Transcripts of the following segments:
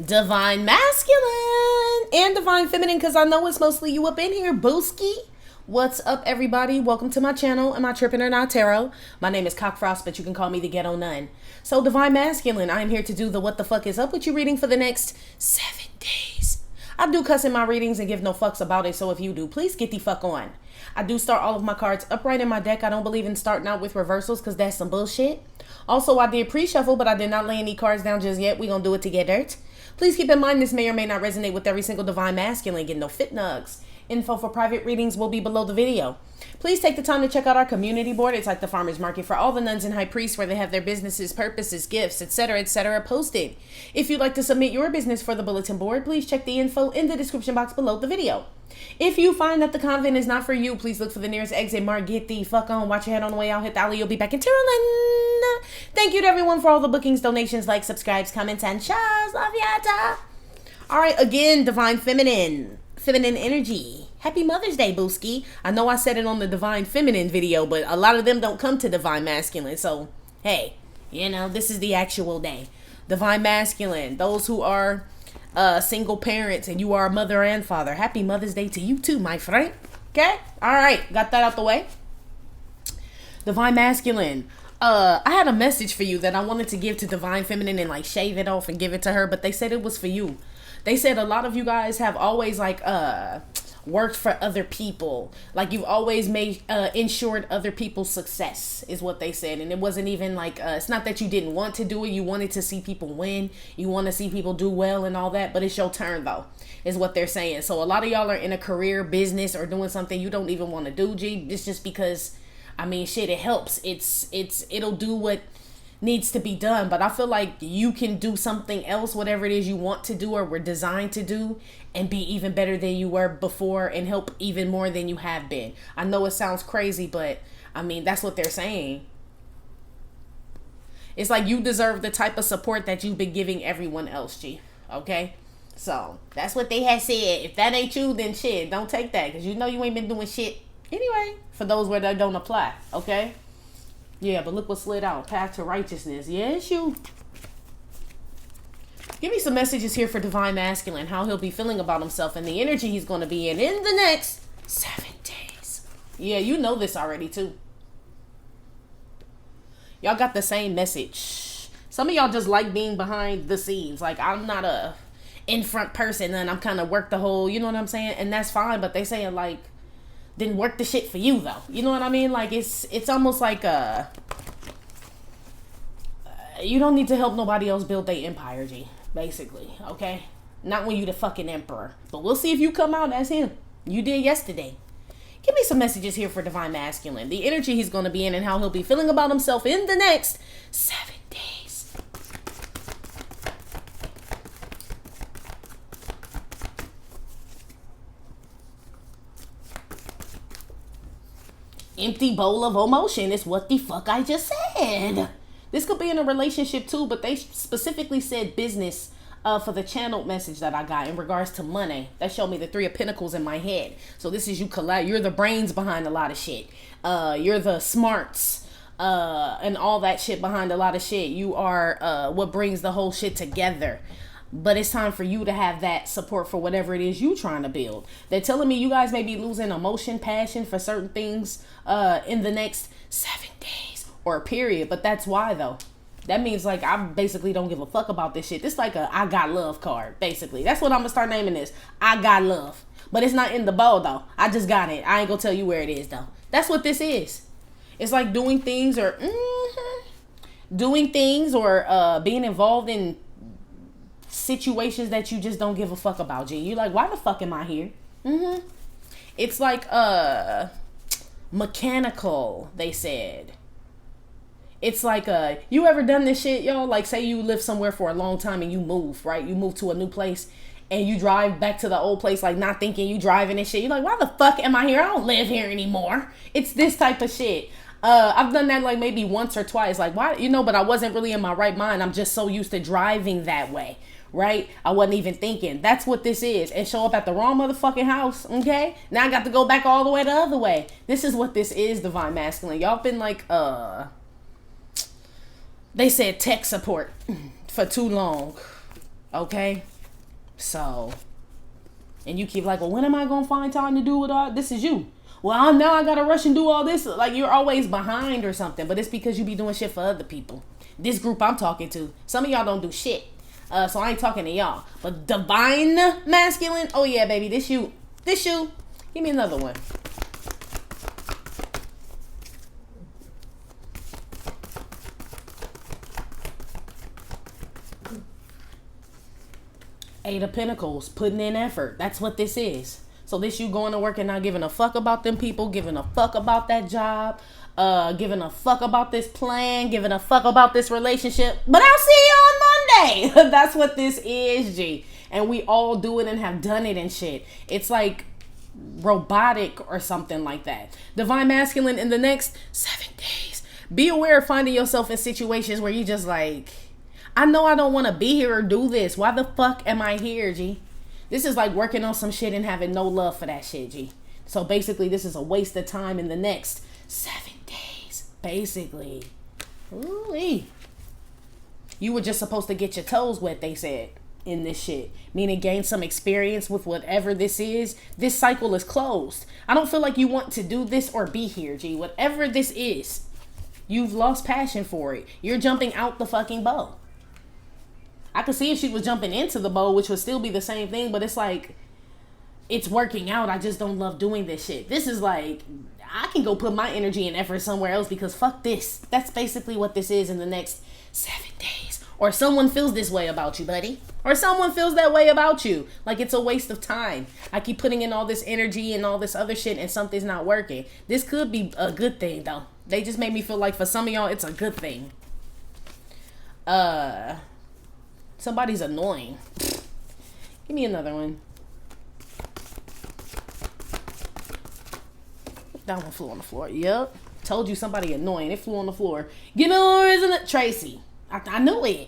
Divine Masculine and Divine Feminine, because I know it's mostly you up in here, booski. What's up, everybody? Welcome to my channel, Am I Trippin' or Not Tarot. My name is Cockfrost, but you can call me the Ghetto Nun. So, Divine Masculine, I am here to do the What the Fuck Is Up With You reading for the next 7 days. I do cuss in my readings and give no fucks about it, so if you do, please get the fuck on. I do start all of my cards upright in my deck. I don't believe in starting out with reversals because that's some bullshit. Also, I did pre-shuffle, but I did not lay any cards down just yet. We're going to do it together. Please keep in mind this may or may not resonate with every single Divine Masculine. Get no fit nugs. Info for private readings will be below the video. Please take the time to check out our community board. It's like the farmer's market for all the nuns and high priests where they have their businesses, purposes, gifts, etc., posted. If you'd like to submit your business for the bulletin board, please check the info in the description box below the video. If you find that the convent is not for you, please look for the nearest exit mark. Get the fuck on. Watch your head on the way out. Hit the alley. You'll be back in Tyroland. Thank you to everyone for all the bookings, donations, likes, subscribes, comments, and shares. Love ya. All right, again, Divine Feminine. Feminine energy. Happy Mother's Day, Booski. I know I said it on the Divine Feminine video, but a lot of them don't come to Divine Masculine. So, hey, you know, this is the actual day. Divine Masculine. Those who are single parents and you are a mother and father. Happy Mother's Day to you too, my friend. Okay? All right. Got that out the way. Divine Masculine. I had a message for you that I wanted to give to Divine Feminine and like shave it off and give it to her, but they said it was for you. They said a lot of you guys have always like worked for other people. Like you've always made ensured other people's success is what they said. And it wasn't even like it's not that you didn't want to do it. You wanted to see people win. You want to see people do well and all that. But it's your turn though, is what they're saying. So a lot of y'all are in a career, business, or doing something you don't even want to do, G. It's just because, I mean, shit, it helps. It'll do what needs to be done, but I feel like you can do something else, whatever it is you want to do or were designed to do, and be even better than you were before and help even more than you have been. I know it sounds crazy, but I mean, that's what they're saying. It's like you deserve the type of support that you've been giving everyone else, G. Okay? So, that's what they had said. If that ain't you, then shit, don't take that, because you know you ain't been doing shit anyway, for those where that don't apply, okay? Yeah, but look what slid out. Path to righteousness. Yeah, it's you. Give me some messages here for Divine Masculine. How he'll be feeling about himself and the energy he's going to be in the next 7 days. Yeah, you know this already too. Y'all got the same message. Some of y'all just like being behind the scenes. Like, I'm not a in front person and I'm kind of work the whole, you know what I'm saying? And that's fine, but they saying like, didn't work the shit for you though. You know what I mean? Like it's almost like you don't need to help nobody else build their empire, G. Basically, okay? Not when you the fucking emperor. But we'll see if you come out as him. You did yesterday. Give me some messages here for Divine Masculine. The energy he's going to be in and how he'll be feeling about himself in the next 7 days. Empty bowl of emotion is what the fuck I just said. This could be in a relationship too, but they specifically said business for the channeled message that I got in regards to money. That showed me the 3 of Pentacles in my head. So this is you you're the brains behind a lot of shit. You're the smarts and all that shit behind a lot of shit. You are what brings the whole shit together. But it's time for you to have that support for whatever it is you trying to build. They're telling me you guys may be losing emotion, passion for certain things in the next 7 days or a period. But that's why though. That means like I basically don't give a fuck about this shit. This like a I got love card, basically. That's what I'm gonna start naming this. I got love. But it's not in the bowl though. I just got it. I ain't gonna tell you where it is though. That's what this is. It's like doing things or being involved in situations that you just don't give a fuck about, G. You're like, why the fuck am I here? It's like mechanical, they said. It's like you ever done this shit, y'all? Like, say you live somewhere for a long time and you move, right? You move to a new place and you drive back to the old place, like not thinking you driving and shit. You're like, why the fuck am I here? I don't live here anymore. It's this type of shit. I've done that like maybe once or twice. Like, why? You know, but I wasn't really in my right mind. I'm just so used to driving that way, right? I wasn't even thinking. That's what this is. And show up at the wrong motherfucking house, okay? Now I got to go back all the way the other way. This is what this is, Divine Masculine. Y'all been like, they said tech support for too long. Okay? So, and you keep like, well, when am I going to find time to do it all? This is you. Well, now I got to rush and do all this. Like, you're always behind or something. But it's because you be doing shit for other people. This group I'm talking to, some of y'all don't do shit. So I ain't talking to y'all. But divine masculine, oh yeah, baby, this you. This you. Give me another one. Eight of Pentacles, putting in effort. That's what this is. So this you going to work and not giving a fuck about them people, giving a fuck about that job, giving a fuck about this plan, giving a fuck about this relationship. But I'll see you on Monday. That's what this is, G. And we all do it and have done it and shit. It's like robotic or something like that. Divine masculine in the next 7 days. Be aware of finding yourself in situations where you just like, I know I don't want to be here or do this. Why the fuck am I here, G? This is like working on some shit and having no love for that shit, G. So basically, this is a waste of time in the next 7 days. Basically. Ooh-wee. You were just supposed to get your toes wet, they said, in this shit. Meaning gain some experience with whatever this is. This cycle is closed. I don't feel like you want to do this or be here, G. Whatever this is, you've lost passion for it. You're jumping out the fucking bow. I could see if she was jumping into the bowl, which would still be the same thing, but it's like, it's working out. I just don't love doing this shit. This is like, I can go put my energy and effort somewhere else because fuck this. That's basically what this is in the next 7 days. Or someone feels this way about you, buddy. Or someone feels that way about you. Like it's a waste of time. I keep putting in all this energy and all this other shit and something's not working. This could be a good thing though. They just made me feel like for some of y'all, it's a good thing. Somebody's annoying. Give me another one. That one flew on the floor. Yep. Told you somebody annoying. It flew on the floor. Give me more, isn't it? Tracy. I knew it.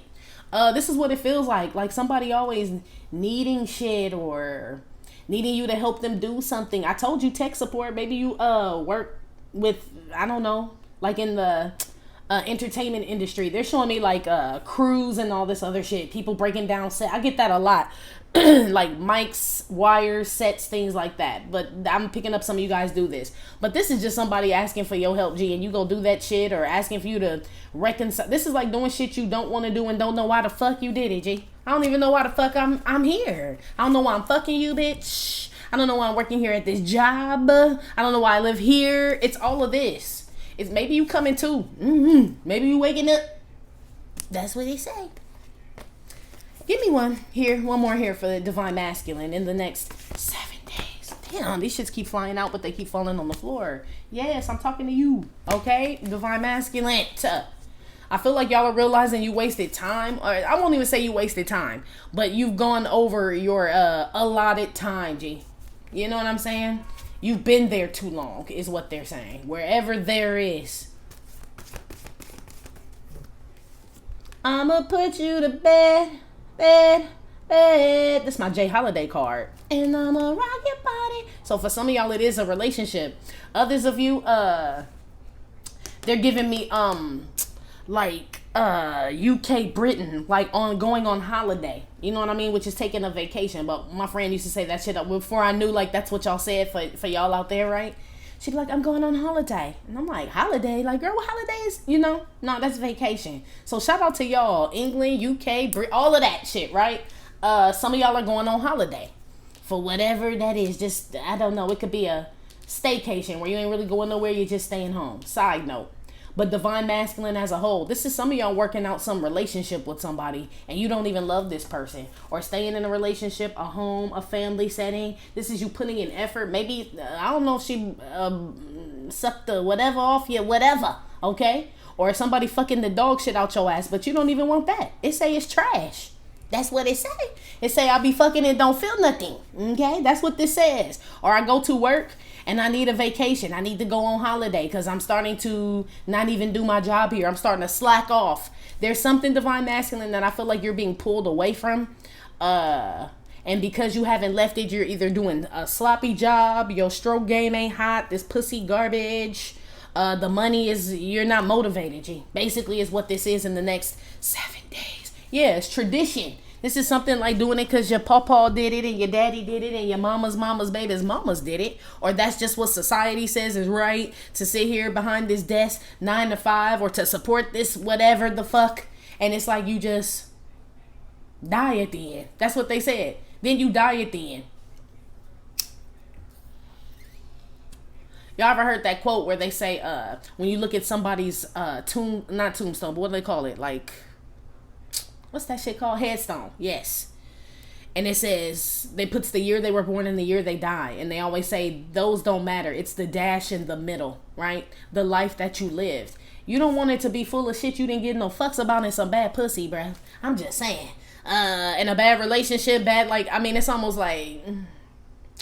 This is what it feels like. Like somebody always needing shit or needing you to help them do something. I told you tech support. Maybe you work with, I don't know, like in the entertainment industry. They're showing me like crews and all this other shit. People breaking down set. I get that a lot. Like mics, wires, sets, things like that. But I'm picking up some of you guys do this. But this is just somebody asking for your help, G, and you go do that shit or asking for you to reconcile. This is like doing shit you don't want to do and don't know why the fuck you did it, G. I don't even know why the fuck I'm here. I don't know why I'm fucking you, bitch. I don't know why I'm working here at this job. I don't know why I live here. It's all of this. It's maybe you coming too. Maybe you waking up. That's what they say. Give me one here. One more here for the divine masculine in the next 7 days. Damn, these shits keep flying out, but they keep falling on the floor. Yes, I'm talking to you. Okay? Divine masculine. I feel like y'all are realizing you wasted time. Or I won't even say you wasted time, but you've gone over your allotted time, G. You know what I'm saying? You've been there too long, is what they're saying. Wherever there is. I'ma put you to bed, bed, bed. This is my Jay Holiday card. And I'ma rock your body. So for some of y'all, it is a relationship. Others of you, they're giving me, like, UK Britain, like on going on holiday. You know what I mean? Which is taking a vacation. But my friend used to say that shit up before I knew like that's what y'all said for y'all out there, right? She'd be like, I'm going on holiday. And I'm like, holiday? Like, girl, what holidays? You know? No, that's vacation. So shout out to y'all. England, UK, all of that shit, right? Some of y'all are going on holiday. For whatever that is. Just, I don't know. It could be a staycation where you ain't really going nowhere. You're just staying home. Side note. But divine masculine as a whole, this is some of y'all working out some relationship with somebody and you don't even love this person, or staying in a relationship, a home, a family setting. This is you putting in effort. Maybe, I don't know if she sucked the whatever off you, whatever, okay? Or somebody fucking the dog shit out your ass, but you don't even want that. It say it's trash. That's what it say. It say I be fucking and don't feel nothing, okay? That's what this says. Or I go to work and I need a vacation. I need to go on holiday because I'm starting to not even do my job here. I'm starting to slack off. There's something divine masculine that I feel like you're being pulled away from. And because you haven't left it, you're either doing a sloppy job, your stroke game ain't hot, this pussy garbage, the money is, you're not motivated, G. Basically is what this is in the next 7 days. Yeah, it's tradition. This is something like doing it because your pawpaw did it and your daddy did it and your mama's baby's mamas did it. Or that's just what society says is right, to sit here behind this desk 9 to 5 or to support this whatever the fuck. And it's like you just die at the end. That's what they said. Then you die at the end. Y'all ever heard that quote where they say, when you look at somebody's not tombstone, but what do they call it? Like, what's that shit called? Headstone. Yes. And it says, they puts the year they were born and the year they die. And they always say, those don't matter. It's the dash in the middle, right? The life that you lived. You don't want it to be full of shit you didn't get no fucks about and some bad pussy, bruh. I'm just saying. And a bad relationship, it's almost like,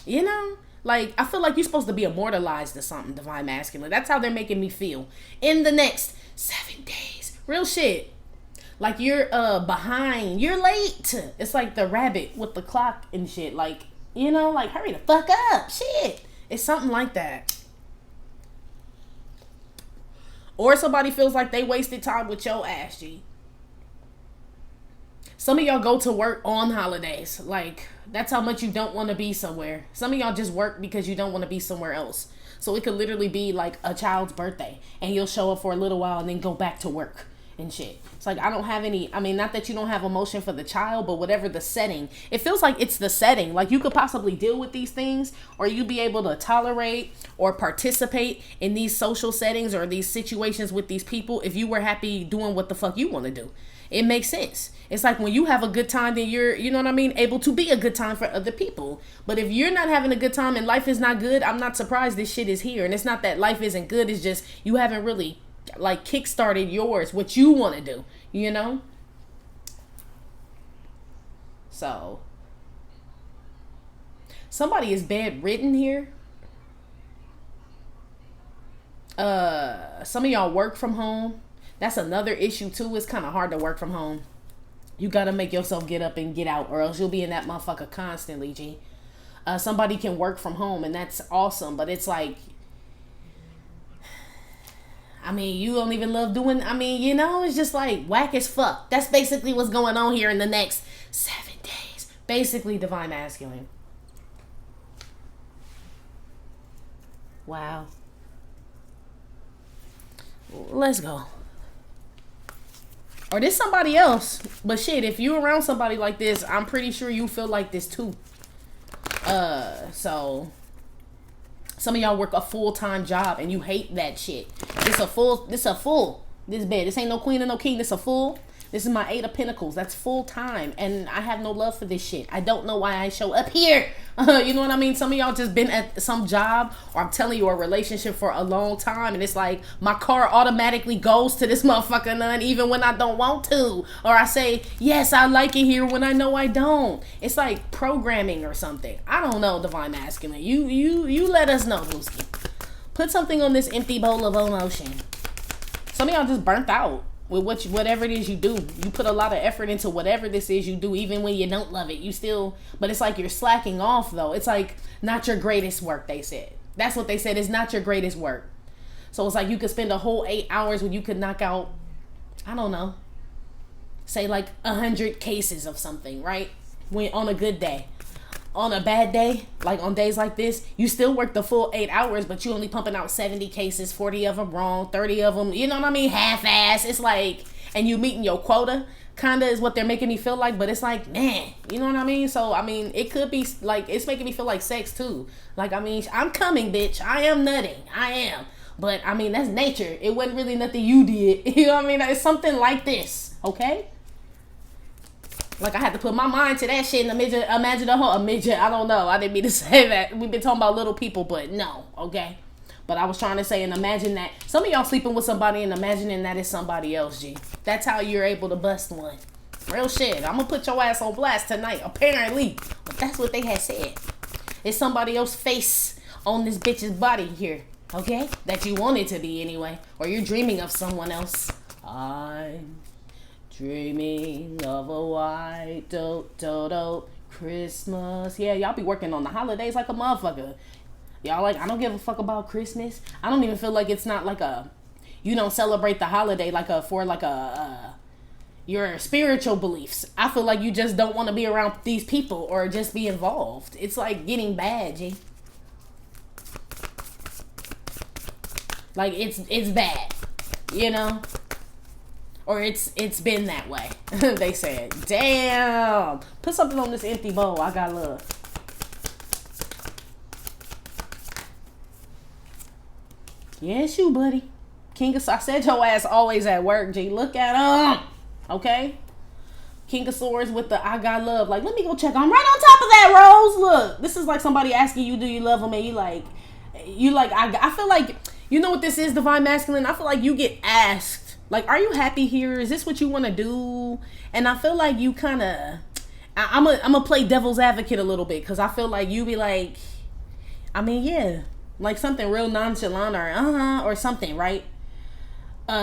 you know? Like, I feel like you're supposed to be immortalized or something, Divine Masculine. That's how they're making me feel. In the next 7 days. Real shit. Like, you're behind. You're late. It's like the rabbit with the clock and shit. Like, you know, like, hurry the fuck up. Shit. It's something like that. Or somebody feels like they wasted time with your ass, G. Some of y'all go to work on holidays. Like, that's how much you don't want to be somewhere. Some of y'all just work because you don't want to be somewhere else. So it could literally be like a child's birthday and you'll show up for a little while and then go back to work and shit. It's like, I don't have any, not that you don't have emotion for the child, but whatever the setting, it feels like it's the setting. Like, you could possibly deal with these things, or you be able to tolerate or participate in these social settings or these situations with these people if you were happy doing what the fuck you want to do. It makes sense. It's like when you have a good time, then you're, you know what I mean, able to be a good time for other people. But if you're not having a good time and life is not good, I'm not surprised this shit is here. And it's not that life isn't good. It's just you haven't really, like, kickstarted yours, what you want to do, you know? So, somebody is bedridden here. Some of y'all work from home. That's another issue too. It's kind of hard to work from home. You gotta make yourself get up and get out, or else you'll be in that motherfucker constantly, G. Somebody can work from home, and that's awesome. But it's like, you don't even love doing, you know, it's just like whack as fuck. That's basically what's going on here in the next 7 days. Basically, Divine Masculine. Wow. Let's go. Or this somebody else. But shit, if you around somebody like this, I'm pretty sure you feel like this too. So some of y'all work a full-time job and you hate that shit. This bed. This ain't no queen or no king. This a full. This is my 8 of Pentacles. That's full-time. And I have no love for this shit. I don't know why I show up here. You know what I mean? Some of y'all just been at some job, or I'm telling you, a relationship for a long time. And it's like, my car automatically goes to this motherfucker none, even when I don't want to. Or I say, yes, I like it here when I know I don't. It's like programming or something. I don't know, Divine Masculine. You let us know, Booski. Put something on this empty bowl of emotion. Some of y'all just burnt out. With whatever it is you do. You put a lot of effort into whatever this is you do, even when you don't love it. You still, but it's like you're slacking off though. It's like not your greatest work, they said. That's what they said, is not your greatest work. So it's like you could spend a whole 8 hours when you could knock out, I don't know, say like 100 cases of something, right? When on a good day. On a bad day, like on days like this, you still work the full 8 hours, but you only pumping out 70 cases, 40 of them wrong, 30 of them, you know what I mean, half-ass. It's like, and you meeting your quota, kind of is what they're making me feel like, but it's like, man, you know what I mean? So, it could be, like, it's making me feel like sex, too. Like, I'm coming, bitch. I am nutting. I am. But, that's nature. It wasn't really nothing you did. You know what I mean? It's something like this, okay? Like, I had to put my mind to that shit and imagine a midget. I don't know. I didn't mean to say that. We've been talking about little people, but no, okay? But I was trying to say, and imagine that. Some of y'all sleeping with somebody and imagining that is somebody else, G. That's how you're able to bust one. Real shit. I'm going to put your ass on blast tonight, apparently. But that's what they had said. It's somebody else's face on this bitch's body here, okay? That you want it to be anyway. Or you're dreaming of someone else. I'm dreaming of a white Christmas. Yeah, y'all be working on the holidays like a motherfucker. Y'all like, I don't give a fuck about Christmas. I don't even feel like it's not like you don't celebrate the holiday like your spiritual beliefs. I feel like you just don't want to be around these people or just be involved. It's like getting bad, G. Like it's bad, you know? Or it's been that way. They said, damn. Put something on this empty bowl. I got love. Yes, you, buddy. King of Swords. I said your ass always at work, G. Look at him. Okay? King of Swords with the I got love. Like, let me go check. I'm right on top of that, Rose. Look. This is like somebody asking you, do you love him? And you like, I feel like, you know what this is, Divine Masculine? I feel like you get asked, like, are you happy here? Is this what you want to do? And I feel like you kind of, I'm gonna play devil's advocate a little bit. Because I feel like you be like, I mean, yeah. Like something real nonchalant or or something, right?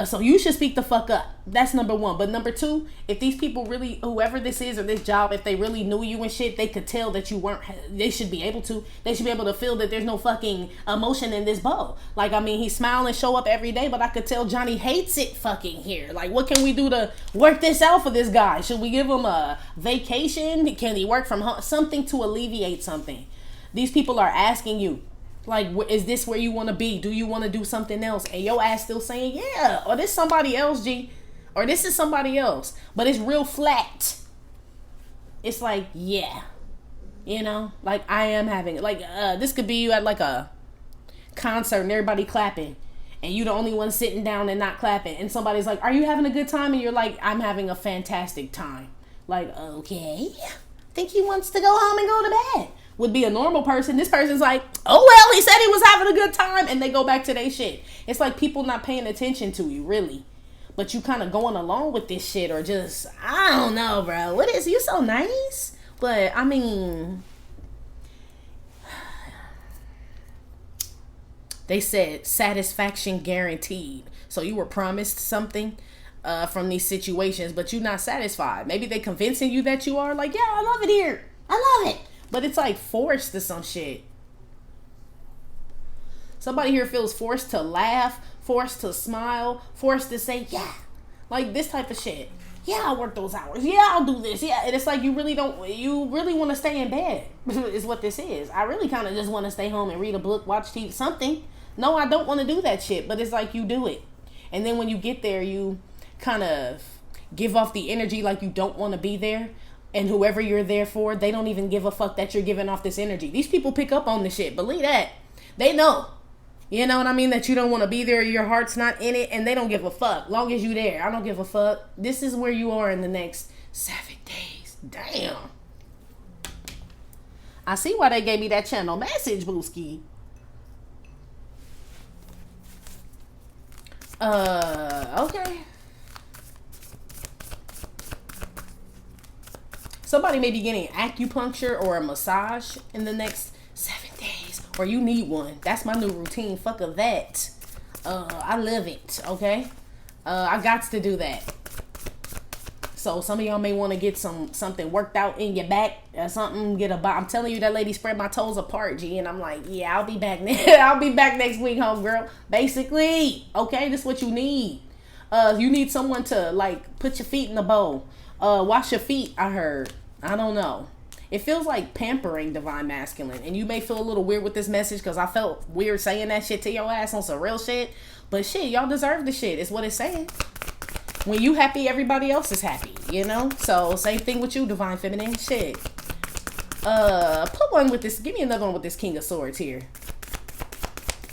So you should speak the fuck up. That's number one. But number two, if these people really, whoever this is or this job, if they really knew you and shit, they could tell that you weren't, they should be able to feel that there's no fucking emotion in this bow. Like, I mean, he's smiling, show up every day, but I could tell Johnny hates it fucking here. Like, what can we do to work this out for this guy? Should we give him a vacation? Can he work from home? Something to alleviate something. These people are asking you, like, is this where you want to be? Do you want to do something else? And your ass still saying, yeah. Or this somebody else, G. Or this is somebody else. But it's real flat. It's like, yeah. You know? Like, I am having, like, this could be you at, like, a concert and everybody clapping. And you the only one sitting down and not clapping. And somebody's like, are you having a good time? And you're like, I'm having a fantastic time. Like, okay. Think he wants to go home and go to bed. Would be a normal person. This person's like, oh well, he said he was having a good time, and they go back to their shit. It's like people not paying attention to you, really. But you kind of going along with this shit, or just, I don't know, bro. What is, you so nice? But, I mean, they said satisfaction guaranteed. So you were promised something from these situations, but you're not satisfied. Maybe they convincing you that you are. Like, yeah, I love it here. I love it. But it's like forced to some shit. Somebody here feels forced to laugh, forced to smile, forced to say, yeah. Like this type of shit. Yeah, I'll work those hours. Yeah, I'll do this. Yeah, and it's like you really want to stay in bed is what this is. I really kind of just want to stay home and read a book, watch TV, something. No, I don't want to do that shit, but it's like you do it. And then when you get there, you kind of give off the energy like you don't want to be there. And whoever you're there for, they don't even give a fuck that you're giving off this energy. These people pick up on the shit. Believe that. They know. You know what I mean? That you don't want to be there. Your heart's not in it. And they don't give a fuck. Long as you there. I don't give a fuck. This is where you are in the next 7 days. Damn. I see why they gave me that channel message, Booski. Okay. Somebody may be getting acupuncture or a massage in the next 7 days. Or you need one. That's my new routine. Fuck of that. I love it. Okay? I got to do that. So some of y'all may want to get something worked out in your back or something. I'm telling you, that lady spread my toes apart, G. And I'm like, yeah, I'll be back I'll be back next week, homegirl. Basically. Okay? This is what you need. You need someone to, like, put your feet in the bowl. Wash your feet, I heard. I don't know. It feels like pampering, Divine Masculine. And you may feel a little weird with this message because I felt weird saying that shit to your ass on some real shit. But shit, y'all deserve the shit. It's what it's saying. When you happy, everybody else is happy, you know? So, same thing with you, Divine Feminine. Shit. Put one with this. Give me another one with this King of Swords here.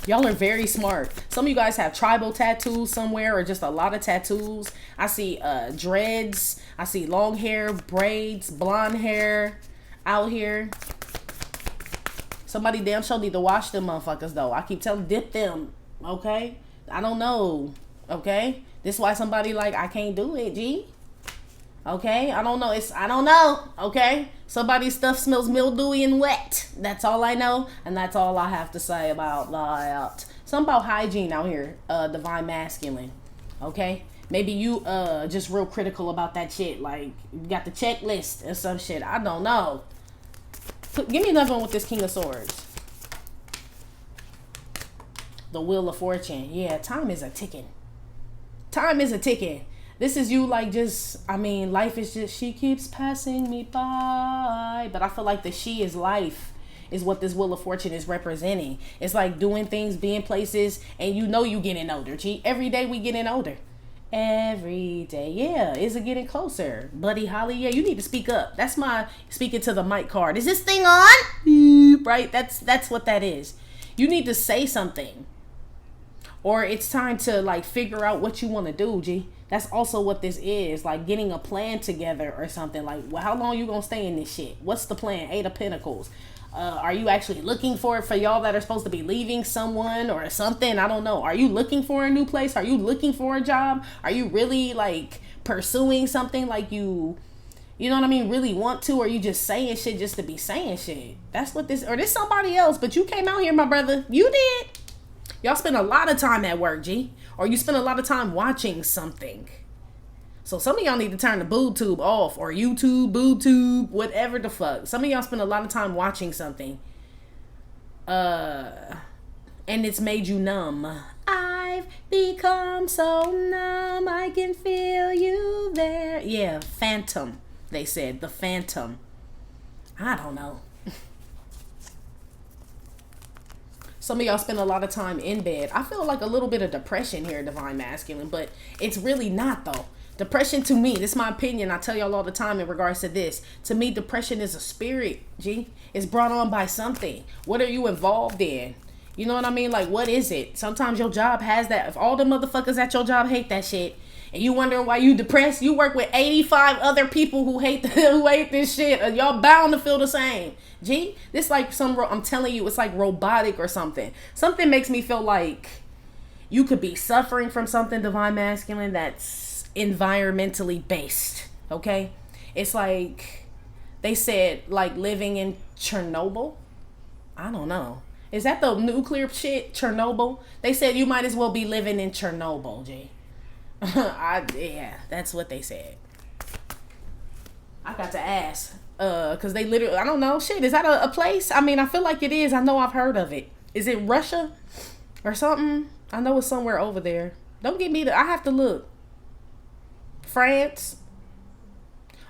Y'all are very smart. Some of you guys have tribal tattoos somewhere or just a lot of tattoos. I see dreads. I see long hair, braids, blonde hair out here. Somebody damn sure need to wash them motherfuckers though. I keep telling, dip them. Okay? I don't know. Okay? This is why somebody like, I can't do it, G. Okay? I don't know. I don't know. Okay? Somebody's stuff smells mildewy and wet. That's all I know. And that's all I have to say about that. Something about hygiene out here. Divine Masculine. Okay? Maybe you just real critical about that shit. Like, you got the checklist or some shit. I don't know. Give me another one with this King of Swords. The Wheel of Fortune. Yeah, time is a ticking. Time is a ticking. This is you like just, I mean, life is just, she keeps passing me by. But I feel like the she is life is what this Wheel of Fortune is representing. It's like doing things, being places, and you know you getting older. G. Every day we getting older. Every day. Yeah. Is it getting closer? Buddy Holly, yeah, you need to speak up. That's my speaking to the mic card. Is this thing on? Right? That's what that is. You need to say something. Or it's time to like figure out what you want to do, G. That's also what this is, like getting a plan together or something. Like, well, how long you gonna stay in this shit? What's the plan? 8 of Pentacles. Are you actually looking for it for y'all that are supposed to be leaving someone or something? I don't know. Are you looking for a new place? Are you looking for a job? Are you really like pursuing something like you know what I mean, really want to? Or are you just saying shit just to be saying shit? That's what this, or this somebody else, but you came out here, my brother. You did. Y'all spend a lot of time at work, G. Or you spend a lot of time watching something. So some of y'all need to turn the boob tube off. Or YouTube, boob tube, whatever the fuck. Some of y'all spend a lot of time watching something. And it's made you numb. I've become so numb. I can feel you there. Yeah, phantom. They said. The phantom. I don't know. Some of y'all spend a lot of time in bed. I feel like a little bit of depression here, Divine Masculine, but it's really not though. Depression to me, this is my opinion. I tell y'all all the time in regards to this. To me, depression is a spirit, G. It's brought on by something. What are you involved in? You know what I mean? Like, what is it? Sometimes your job has that. If all the motherfuckers at your job hate that shit, and you wondering why you depressed, you work with 85 other people who hate who hate this shit. And y'all bound to feel the same. G, this like I'm telling you, it's like robotic or something. Something makes me feel like you could be suffering from something, Divine Masculine, that's environmentally based. Okay? It's like they said like living in Chernobyl. I don't know. Is that the nuclear shit? Chernobyl? They said you might as well be living in Chernobyl, G. Yeah, that's what they said. I got to ask. Cause they literally, I don't know, shit, is that a place? I mean, I feel like it is. I know I've heard of it. Is it Russia or something? I know it's somewhere over there. Don't get me I have to look. France.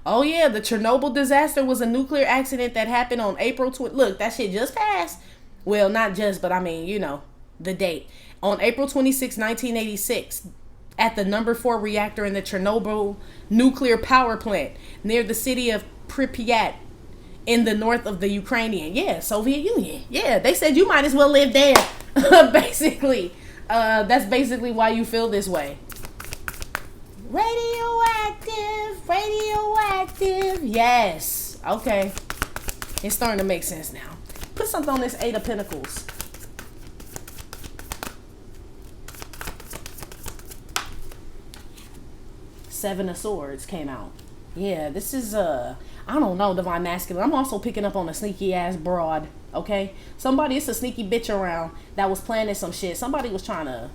Oh yeah, the Chernobyl disaster was a nuclear accident that happened on April 20. Look, that shit just passed. Well, not just, but I mean, you know, the date. On April 26, 1986, at the number 4 reactor in the Chernobyl nuclear power plant near the city of Pripyat in the north of the Ukrainian, Soviet Union. Yeah, they said you might as well live there. Basically, that's basically why you feel this way. Radioactive. Yes. Okay. It's starting to make sense now. Put something on this 8 of Pentacles. Seven of Swords came out. Yeah, this is I don't know, Divine Masculine. I'm also picking up on a sneaky ass broad. Okay, it's a sneaky bitch around that was planning some shit. Somebody was trying to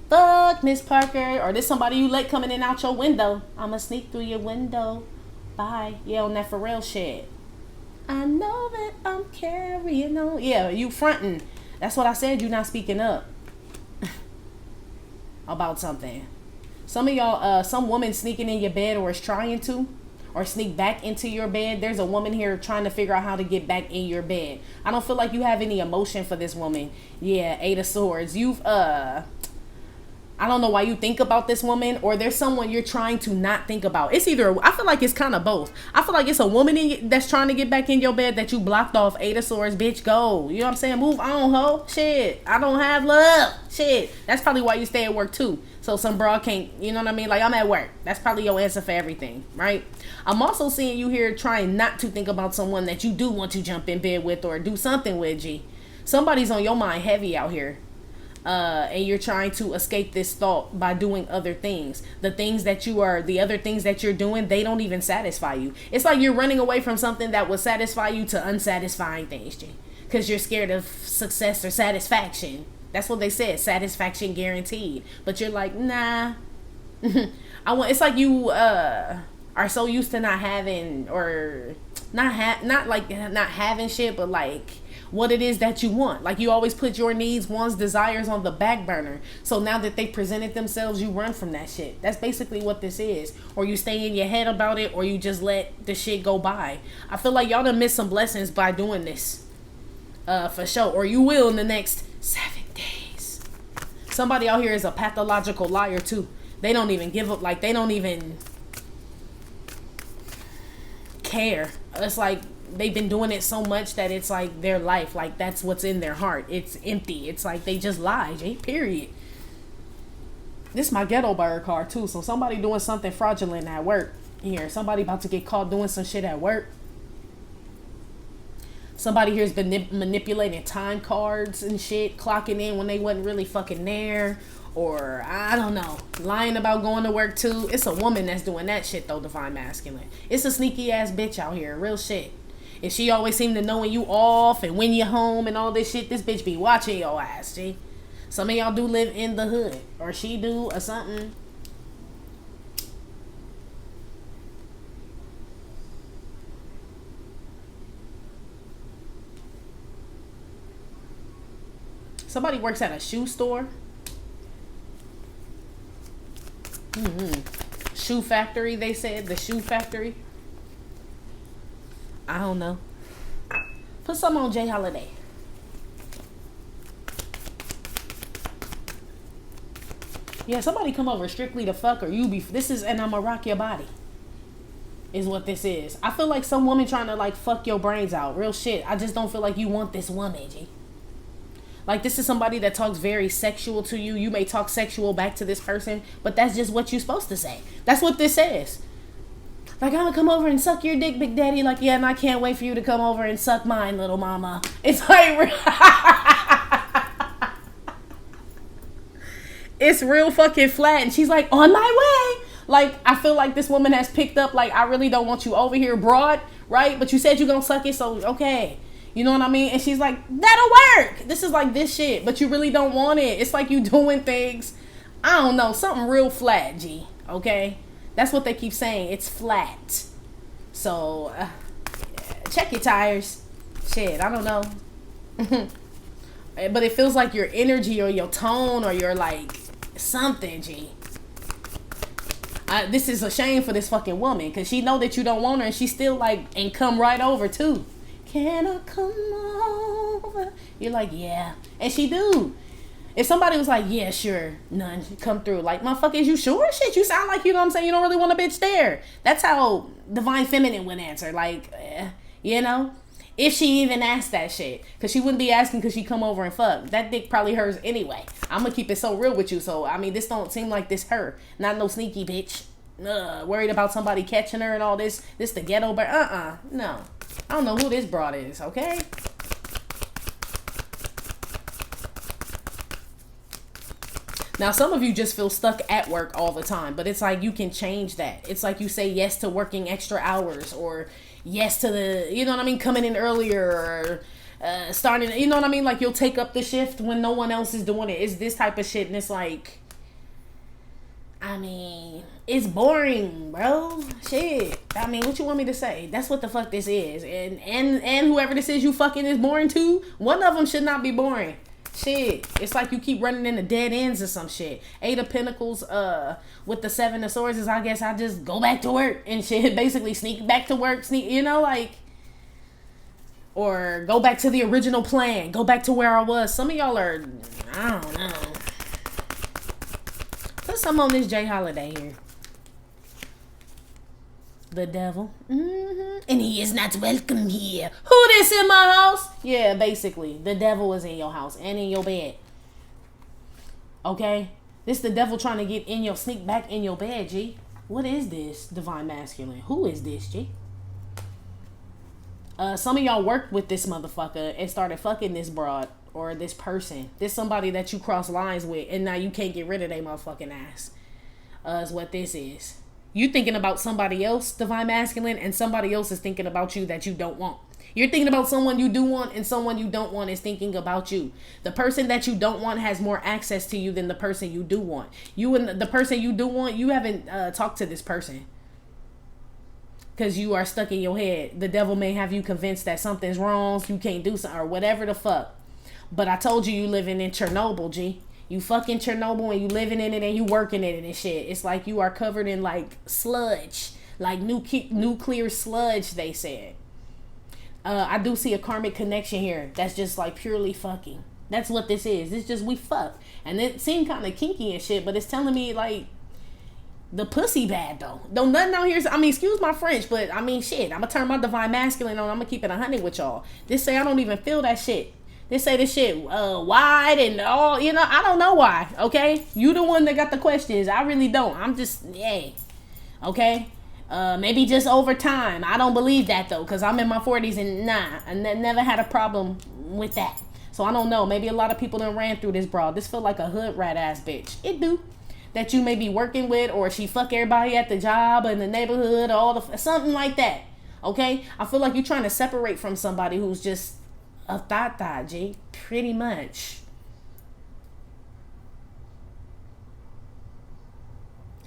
fuck Miss Parker, or this somebody you let coming in out your window. I'ma sneak through your window. Bye. Yeah, on that Pharrell shit. I know that I'm carrying on. Yeah, you fronting. That's what I said. You not speaking up about something. Some of y'all, some woman sneaking in your bed or is trying to, or sneak back into your bed. There's a woman here trying to figure out how to get back in your bed. I don't feel like you have any emotion for this woman. Yeah, 8 of Swords. I don't know why you think about this woman, or there's someone you're trying to not think about. It's either, I feel like it's kind of both. I feel like it's a woman that's trying to get back in your bed that you blocked off. 8 of Swords, bitch, go. You know what I'm saying? Move on, ho. Shit, I don't have love. Shit, that's probably why you stay at work too. So some broad can't, you know what I mean? Like, I'm at work. That's probably your answer for everything, right? I'm also seeing you here trying not to think about someone that you do want to jump in bed with or do something with, G. Somebody's on your mind heavy out here. And you're trying to escape this thought by doing other things. The other things that you're doing, they don't even satisfy you. It's like you're running away from something that would satisfy you to unsatisfying things, G. Because you're scared of success or satisfaction. That's what they said, satisfaction guaranteed. But you're like, nah. It's like you are so used to not having, or not having shit, but like what it is that you want. Like, you always put your needs, wants, desires on the back burner. So now that they presented themselves, you run from that shit. That's basically what this is. Or you stay in your head about it, or you just let the shit go by. I feel like y'all done missed some blessings by doing this. For sure. Or you will in the next 7 days. Somebody out here is a pathological liar too. They don't even give up. Like, they don't even care. It's like they've been doing it so much that it's like their life. Like, that's what's in their heart. It's empty. It's like they just lie, Jay. Period. This is my ghetto bird card too. So somebody doing something fraudulent at work here. Somebody about to get caught doing some shit at work. Somebody here's been manipulating time cards and shit, clocking in when they wasn't really fucking there. Or, I don't know, lying about going to work too. It's a woman that's doing that shit though, divine masculine. It's a sneaky ass bitch out here, real shit. And she always seem to know when you off and when you home and all this shit. This bitch be watching your ass, G. Some of y'all do live in the hood. Or she do, or something. Somebody works at a shoe store. Shoe factory, they said. The shoe factory. I don't know. Put some on Jay Holiday. Yeah, somebody come over strictly to fuck, or you be. This is, and I'ma rock your body. Is what this is. I feel like some woman trying to like fuck your brains out. Real shit. I just don't feel like you want this woman, G. Like, this is somebody that talks very sexual to you. You may talk sexual back to this person, but that's just what you're supposed to say. That's what this says. Like, I'm gonna come over and suck your dick, Big Daddy. Like, yeah, and I can't wait for you to come over and suck mine, little mama. It's like, it's real fucking flat. And she's like, on my way. Like, I feel like this woman has picked up, like, I really don't want you over here, broad, right? But you said you're gonna suck it, so okay. You know what I mean? And she's like, that'll work. This is like this shit, but you really don't want it. It's like you doing things, I don't know, something real flat, G. Okay? That's what they keep saying. It's flat. So, check your tires. Shit, I don't know. But it feels like your energy or your tone or your, like, something, G. This is a shame for this fucking woman, because she know that you don't want her, and she still, like, and come right over, too. Can I come over? You're like, yeah. And she do. If somebody was like, yeah, sure, none, come through. Like, motherfucker, is you sure? Shit, you sound like, you know what I'm saying, you don't really want a bitch there. That's how divine feminine would answer. Like, you know? If she even asked that shit. Because she wouldn't be asking because she come over and fuck. That dick probably hers anyway. I'm going to keep it so real with you. So, I mean, this don't seem like this her. Not no sneaky bitch. Worried about somebody catching her and all this. This the ghetto, but no. I don't know who this broad is, okay? Now, some of you just feel stuck at work all the time, but it's like you can change that. It's like you say yes to working extra hours, or yes to the, you know what I mean, coming in earlier, or starting, you know what I mean? Like, you'll take up the shift when no one else is doing it. It's this type of shit, and it's like, I mean, it's boring, bro. Shit. I mean, what you want me to say? That's what the fuck this is. And whoever this is you fucking is boring too. One of them should not be boring. Shit. It's like you keep running into dead ends or some shit. 8 of Pentacles with the 7 of Swords is, I guess, I just go back to work and shit. Basically sneak back to work. Sneak, you know, like, or go back to the original plan. Go back to where I was. Some of y'all are, I don't know. Put some on this Jay Holiday here. The devil. And he is not welcome here. Who this in my house? Yeah, basically. The devil is in your house and in your bed. Okay? This the devil trying to get in your, sneak back in your bed, G. What is this, divine masculine? Who is this, G? Some of y'all worked with this motherfucker and started fucking this broad. Or this person. This somebody that you cross lines with, and now you can't get rid of their motherfucking ass. Is what this is. You thinking about somebody else, divine masculine, and somebody else is thinking about you that you don't want. You're thinking about someone you do want, and someone you don't want is thinking about you. The person that you don't want has more access to you than the person you do want. You and the person you do want, you haven't talked to this person. because you are stuck in your head. The devil may have you convinced that something's wrong, you can't do something, or whatever the fuck. But I told you living in Chernobyl, G. You fucking Chernobyl and you living in it and you working in it and shit. It's like you are covered in like sludge, like nuclear sludge, they said. I do see a karmic connection here. That's just like purely fucking. That's what this is. It's just we fuck. And it seemed kind of kinky and shit, but it's telling me like the pussy bad though. Don't nothing out here. I mean, excuse my French, but I mean shit. I'm gonna turn my divine masculine on. I'm gonna keep it 100 with y'all. This say I don't even feel that shit. This say this shit wide and all. You know, I don't know why. Okay, you the one that got the questions. I really don't. I'm just okay. Maybe just over time. I don't believe that though, because I'm in my 40s and I never had a problem with that. So I don't know. Maybe a lot of people done ran through this broad. This feel like a hood rat ass bitch. It do. That you may be working with, or she fuck everybody at the job, in the neighborhood, something like that. Okay? I feel like you're trying to separate from somebody who's just a thot, G. Pretty much.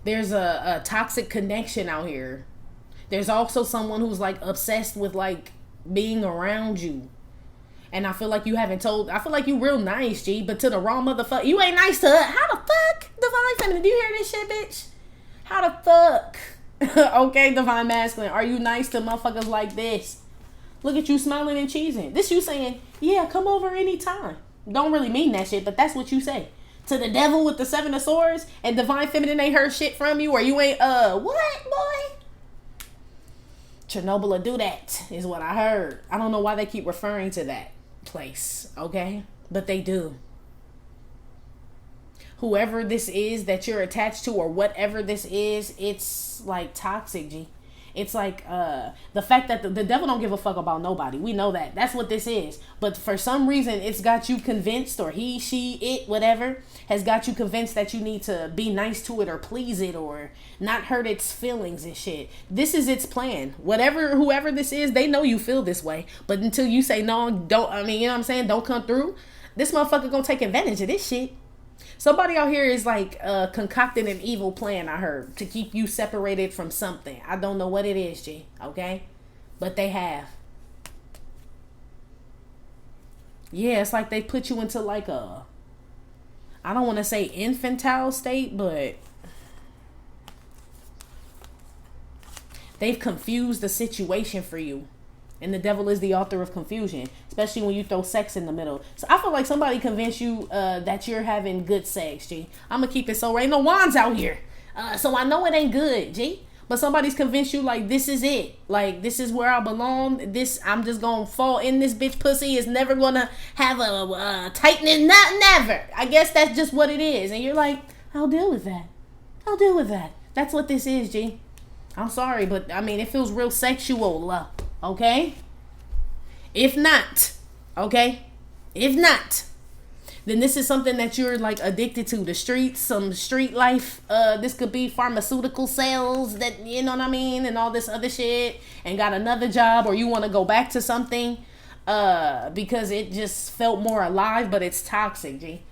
There's a toxic connection out here. There's also someone who's like obsessed with like being around you. And I feel like you haven't told, I feel like you real nice, G, but to the wrong motherfucker, you ain't nice to her. How the fuck, Divine Feminine? Do you hear this shit, bitch? How the fuck? Okay, Divine Masculine, are you nice to motherfuckers like this? Look at you smiling and cheesing. This you saying, yeah, come over anytime. Don't really mean that shit, but that's what you say. To the devil with the 7 of Swords, and Divine Feminine ain't heard shit from you, or you ain't, what, boy? Chernobyl will do that, is what I heard. I don't know why they keep referring to that place, okay? But they do. Whoever this is that you're attached to, or whatever this is, it's like toxic, G. It's like the fact that the devil don't give a fuck about nobody. We know that. That's what this is. But for some reason, it's got you convinced, or he, she, it, whatever, has got you convinced that you need to be nice to it or please it or not hurt its feelings and shit. This is its plan. Whoever this is, they know you feel this way. But until you say no, don't, I mean, you know what I'm saying? Don't come through. This motherfucker gonna take advantage of this shit. Somebody out here is like concocting an evil plan, I heard, to keep you separated from something. I don't know what it is, G, okay? But they have. Yeah, it's like they put you into like a, I don't want to say infantile state, but they've confused the situation for you. And the devil is the author of confusion, especially when you throw sex in the middle. So I feel like somebody convinced you that you're having good sex, G. I'm going to keep it so right. Ain't no wands out here. So I know it ain't good, G. But somebody's convinced you like this is it. Like this is where I belong. This, I'm just going to fall in this bitch pussy. It's never going to have a tightness. Never. I guess that's just what it is. And you're like, I'll deal with that. I'll deal with that. That's what this is, G. I'm sorry, but I mean, it feels real sexual. Okay? If not, okay? If not, then this is something that you're like addicted to. The streets, some street life. This could be pharmaceutical sales that, you know what I mean? And all this other shit. And got another job, or you want to go back to something because it just felt more alive, but it's toxic, G.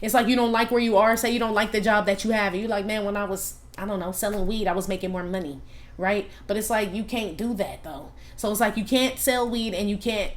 It's like you don't like where you are. Say you don't like the job that you have. And you're like, man, when I was, I don't know, selling weed, I was making more money. Right? But it's like you can't do that though. So it's like you can't sell weed and you can't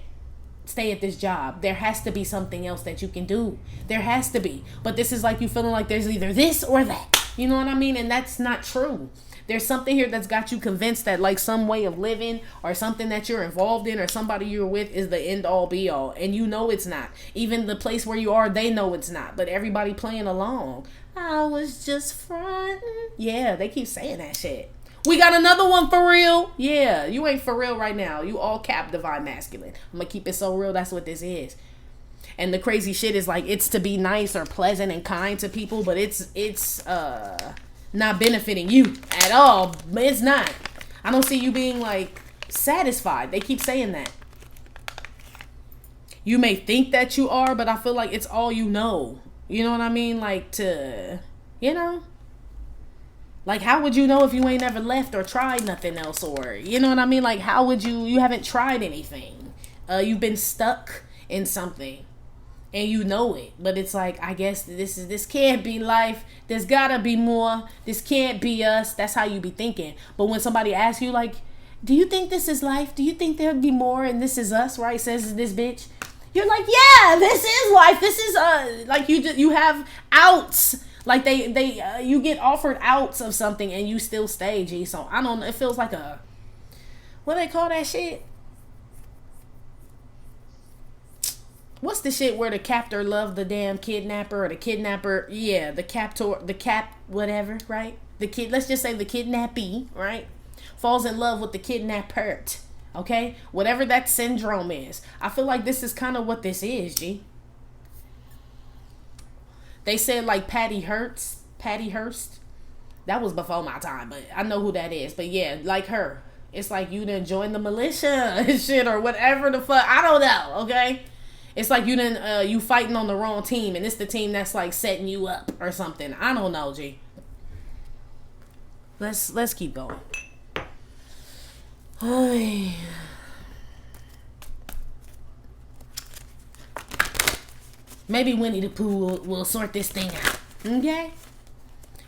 stay at this job. There has to be something else that you can do. There has to be. But this is like you feeling like there's either this or that. You know what I mean? And that's not true. There's something here that's got you convinced that like some way of living or something that you're involved in or somebody you're with is the end all be all. And you know it's not. Even the place where you are, they know it's not. But everybody playing along. I was just frontin'. Yeah, they keep saying that shit. We got another one for real. Yeah, you ain't for real right now. You all cap Divine Masculine. I'm going to keep it so real. That's what this is. And the crazy shit is like it's to be nice or pleasant and kind to people, but it's not benefiting you at all. It's not. I don't see you being like satisfied. They keep saying that. You may think that you are, but I feel like it's all you know. You know what I mean? Like to, you know? Like, how would you know if you ain't ever left or tried nothing else? Or, you know what I mean? Like, how would you haven't tried anything. You've been stuck in something. And you know it. But it's like, I guess this can't be life. There's gotta be more. This can't be us. That's how you be thinking. But when somebody asks you, like, do you think this is life? Do you think there'd be more and this is us, right? Says this bitch. You're like, yeah, this is life. This is like you have outs. Like they you get offered outs of something and you still stay, G. So I don't know. It feels like a, what do they call that shit? What's the shit where the captor loved the damn kidnapper, or the kidnapper? Yeah, the captor, whatever, right? The kid. Let's just say the kidnappee, right? Falls in love with the kidnapper. Okay, whatever that syndrome is. I feel like this is kind of what this is, G. They said like Patty Hearst. That was before my time, but I know who that is. But yeah, like her. It's like you done joined the militia and shit, or whatever the fuck. I don't know, okay? It's like you done, you fighting on the wrong team, and it's the team that's like setting you up or something. I don't know, G. Let's keep going. Maybe Winnie the Pooh will sort this thing out. Okay?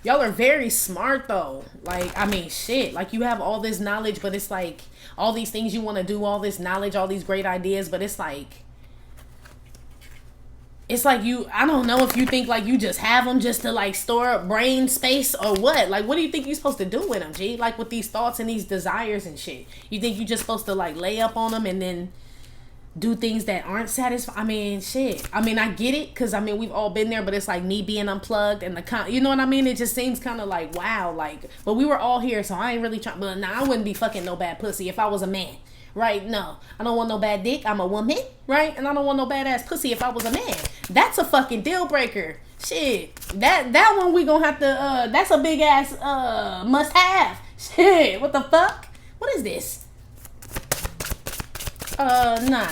Y'all are very smart though. Like, I mean, shit. Like, you have all this knowledge, but it's like all these things you want to do, all this knowledge, all these great ideas, but it's like you, I don't know if you think like you just have them just to like store up brain space or what. Like, what do you think you're supposed to do with them, G? Like with these thoughts and these desires and shit. You think you're just supposed to like lay up on them and then do things that aren't satisfying? I mean, shit. I mean, I get it, because I mean, we've all been there, but it's like me being unplugged and you know what I mean? It just seems kind of like, wow, like, but we were all here, so I ain't really trying, but nah, I wouldn't be fucking no bad pussy if I was a man. Right? No. I don't want no bad dick. I'm a woman. Right? And I don't want no badass pussy if I was a man. That's a fucking deal breaker. Shit. That one we gonna have to, that's a big ass, must have. Shit. What the fuck? What is this? Nah.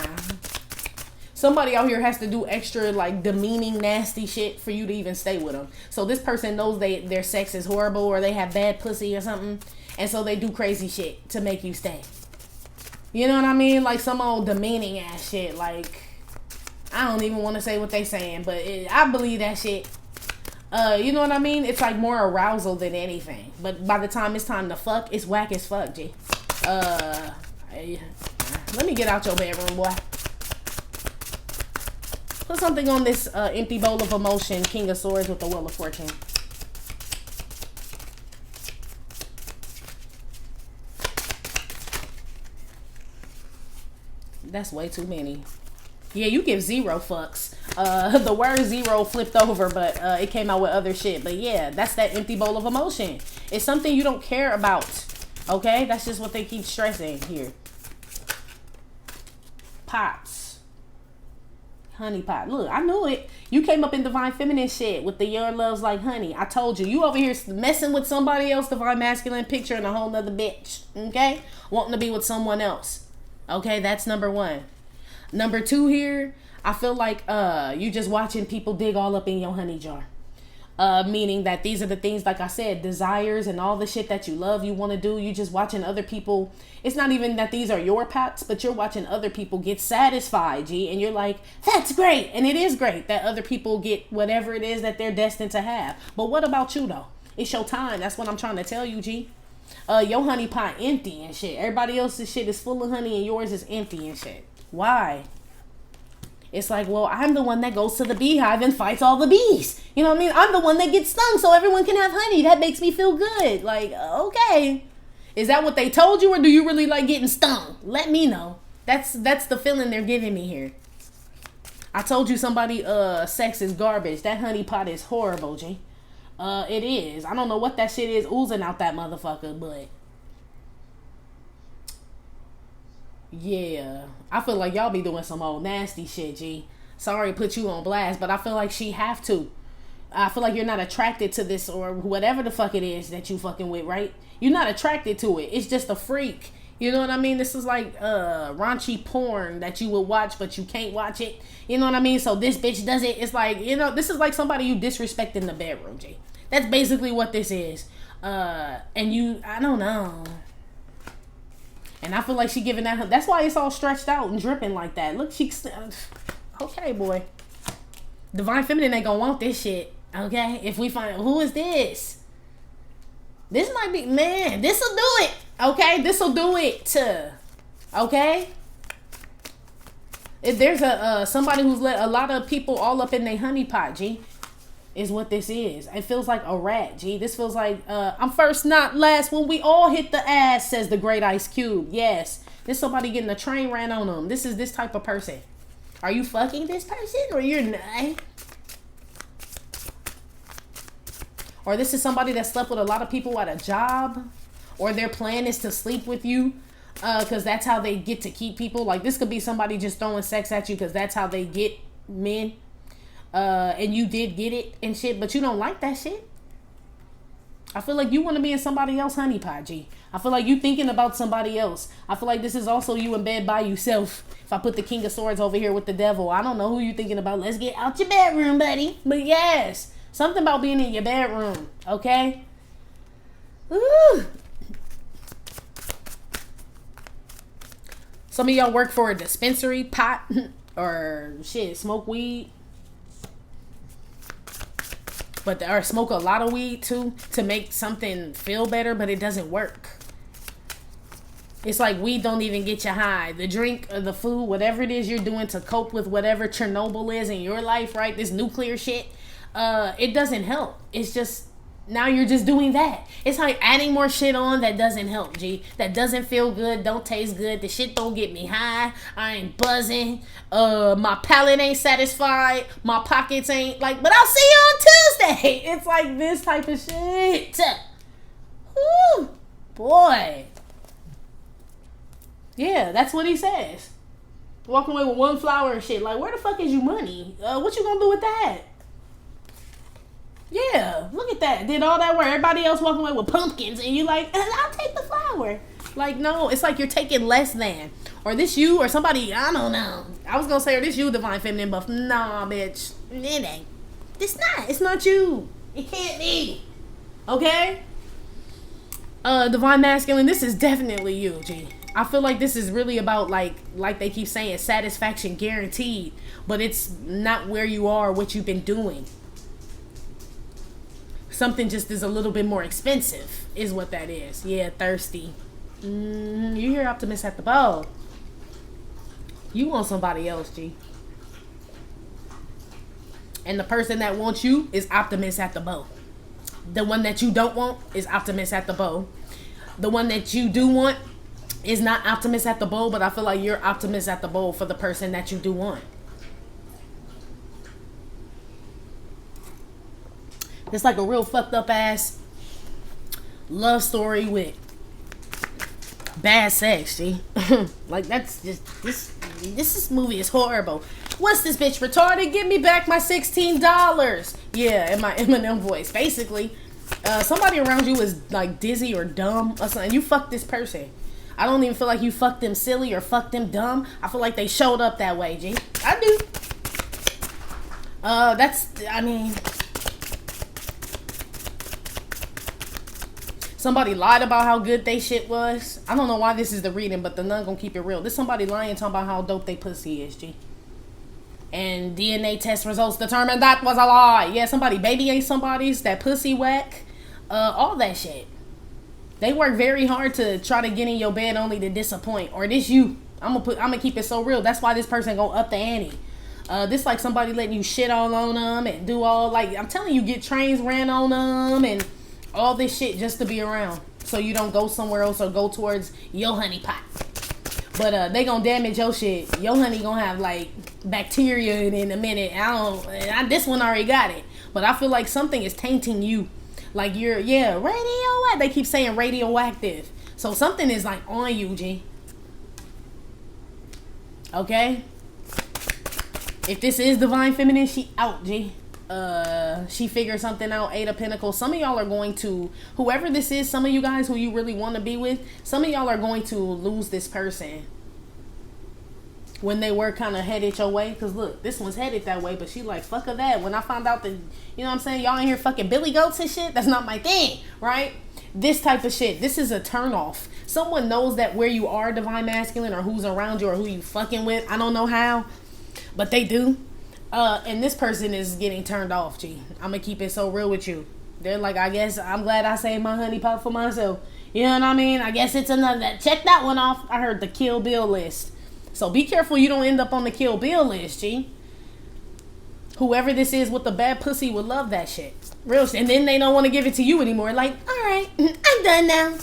Somebody out here has to do extra, like, demeaning, nasty shit for you to even stay with them. So this person knows their sex is horrible, or they have bad pussy or something. And so they do crazy shit to make you stay. You know what I mean? Like some old demeaning ass shit. Like, I don't even want to say what they saying, but I believe that shit. You know what I mean? It's like more arousal than anything. But by the time it's time to fuck, it's whack as fuck, G. Let me get out your bedroom, boy. Put something on this empty bowl of emotion, King of Swords with the Wheel of Fortune. That's way too many. Yeah, you give 0 fucks. The word 0 flipped over, but it came out with other shit. But yeah, that's that empty bowl of emotion. It's something you don't care about. Okay? That's just what they keep stressing here. Pots. Honey pot. Look, I knew it. You came up in Divine Feminine shit with the your loves like honey. I told you. You over here messing with somebody else, Divine Masculine picture, and a whole nother bitch. Okay? Wanting to be with someone else. Okay, that's number 1. Number 2 here, I feel like you just watching people dig all up in your honey jar. Meaning that these are the things, like I said, desires and all the shit that you love, you want to do. You just watching other people. It's not even that these are your pots, but you're watching other people get satisfied, G. And you're like, that's great. And it is great that other people get whatever it is that they're destined to have. But what about you, though? It's your time. That's what I'm trying to tell you, G. Your honey pot empty and shit. Everybody else's shit is full of honey and yours is empty and shit. Why? It's like, well, I'm the one that goes to the beehive and fights all the bees. You know what I mean? I'm the one that gets stung so everyone can have honey. That makes me feel good. Like, okay. Is that what they told you, or do you really like getting stung? Let me know. That's the feeling they're giving me here. I told you somebody sex is garbage. That honey pot is horrible, G. It is. I don't know what that shit is oozing out that motherfucker, but yeah, I feel like y'all be doing some old nasty shit, G. Sorry to put you on blast, but I feel like she have to. I feel like you're not attracted to this or whatever the fuck it is that you fucking with, right? You're not attracted to it. It's just a freak. You know what I mean? This is like raunchy porn that you will watch, but you can't watch it. You know what I mean? So this bitch does it. It's like, you know, this is like somebody you disrespect in the bedroom, G. That's basically what this is. And you, I don't know. And I feel like she giving that. That's why it's all stretched out and dripping like that. Look, she's okay, boy. Divine Feminine ain't gonna want this shit. Okay, if we find who is this? This might be, man. This'll do it. Okay, this'll do it. Okay? If there's somebody who's let a lot of people all up in their honey pot, G, is what this is. It feels like a rat, G. This feels like I'm first, not last. When we all hit the ass, says the great Ice Cube. Yes. This somebody getting a train ran on them. This is this type of person. Are you fucking this person or you're not? Or this is somebody that slept with a lot of people at a job. Or their plan is to sleep with you. Because that's how they get to keep people. Like this could be somebody just throwing sex at you because that's how they get men. And you did get it and shit. But you don't like that shit. I feel like you want to be in somebody else's honeypot, G. I feel like you thinking about somebody else. I feel like this is also you in bed by yourself. If I put the King of Swords over here with the devil, I don't know who you thinking about. Let's get out your bedroom, buddy. But yes, something about being in your bedroom, okay? Ooh. Some of y'all work for a dispensary, pot, or shit, smoke weed. Or smoke a lot of weed too to make something feel better, but it doesn't work. It's like weed don't even get you high. The drink or the food, whatever it is you're doing to cope with whatever Chernobyl is in your life, right? This nuclear shit, it doesn't help. It's just, now you're just doing that. It's like adding more shit on that doesn't help, G. That doesn't feel good, don't taste good. The shit don't get me high. I ain't buzzing. My palate ain't satisfied. My pockets ain't like, but I'll see you on Tuesday. It's like this type of shit. Woo, boy. Yeah, that's what he says. Walking away with one flower and shit. Like, where the fuck is your money? What you gonna do with that? Yeah, look at that. Did all that work. Everybody else walking away with pumpkins and you like, I'll take the flower. Like, no, it's like you're taking less than. Or this you or somebody, I don't know. I was gonna say, or this you, divine feminine buff. Nah, bitch. It ain't. It's not. It's not you. It can't be. Okay? Divine masculine, this is definitely you, G. I feel like this is really about like they keep saying, satisfaction guaranteed. But it's not where you are, what you've been doing. Something just is a little bit more expensive is what that is. Yeah, thirsty. You hear Optimus at the bow. You want somebody else, G. And the person that wants you is Optimus at the bow. The one that you don't want is Optimus at the bow. The one that you do want is not Optimus at the bow, but I feel like you're Optimus at the bow for the person that you do want. It's like a real fucked up ass love story with bad sex, G. Like that's just this movie is horrible. What's this bitch retarded? Give me back my $16. Yeah, in my Eminem voice. Basically, somebody around you is like dizzy or dumb or something. You fuck this person. I don't even feel like you fucked them silly or fucked them dumb. I feel like they showed up that way, G. I do. I mean, somebody lied about how good they shit was. I don't know why this is the reading, but the nun gonna keep it real. This somebody lying talking about how dope they pussy is, G. And DNA test results determined that was a lie. Yeah, somebody baby ate somebody's, that pussy whack. All that shit. They work very hard to try to get in your bed only to disappoint. Or this you. I'm gonna keep it so real. That's why this person gonna up the ante. This like somebody letting you shit all on them and do all, like, I'm telling you, get trains ran on them and all this shit just to be around. So you don't go somewhere else or go towards your honey pot. But they gonna damage your shit. Your honey gonna have like bacteria in a minute. This one already got it. But I feel like something is tainting you. Like you're, radioactive. They keep saying radioactive. So something is like on you, G. Okay? If this is divine feminine, she out, G. She figured something out. 8 of Pentacles. Some of y'all are going to, whoever this is, some of you guys who you really want to be with, some of y'all are going to lose this person when they were kind of headed your way. Because look, this one's headed that way, but she like, fuck of that. When I found out that, you know what I'm saying, y'all in here fucking billy goats and shit, that's not my thing, right? This type of shit, this is a turn off. Someone knows that where you are, divine masculine, or who's around you, or who you fucking with. I don't know how, but they do. And this person is getting turned off, G. I'm gonna keep it so real with you. They're like, I guess I'm glad I saved my honey pot for myself. You know what I mean? I guess it's another. Check that one off. I heard the Kill Bill list. So be careful you don't end up on the Kill Bill list, G. Whoever this is with the bad pussy would love that shit. Real shit. And then they don't want to give it to you anymore. Like, alright, I'm done now.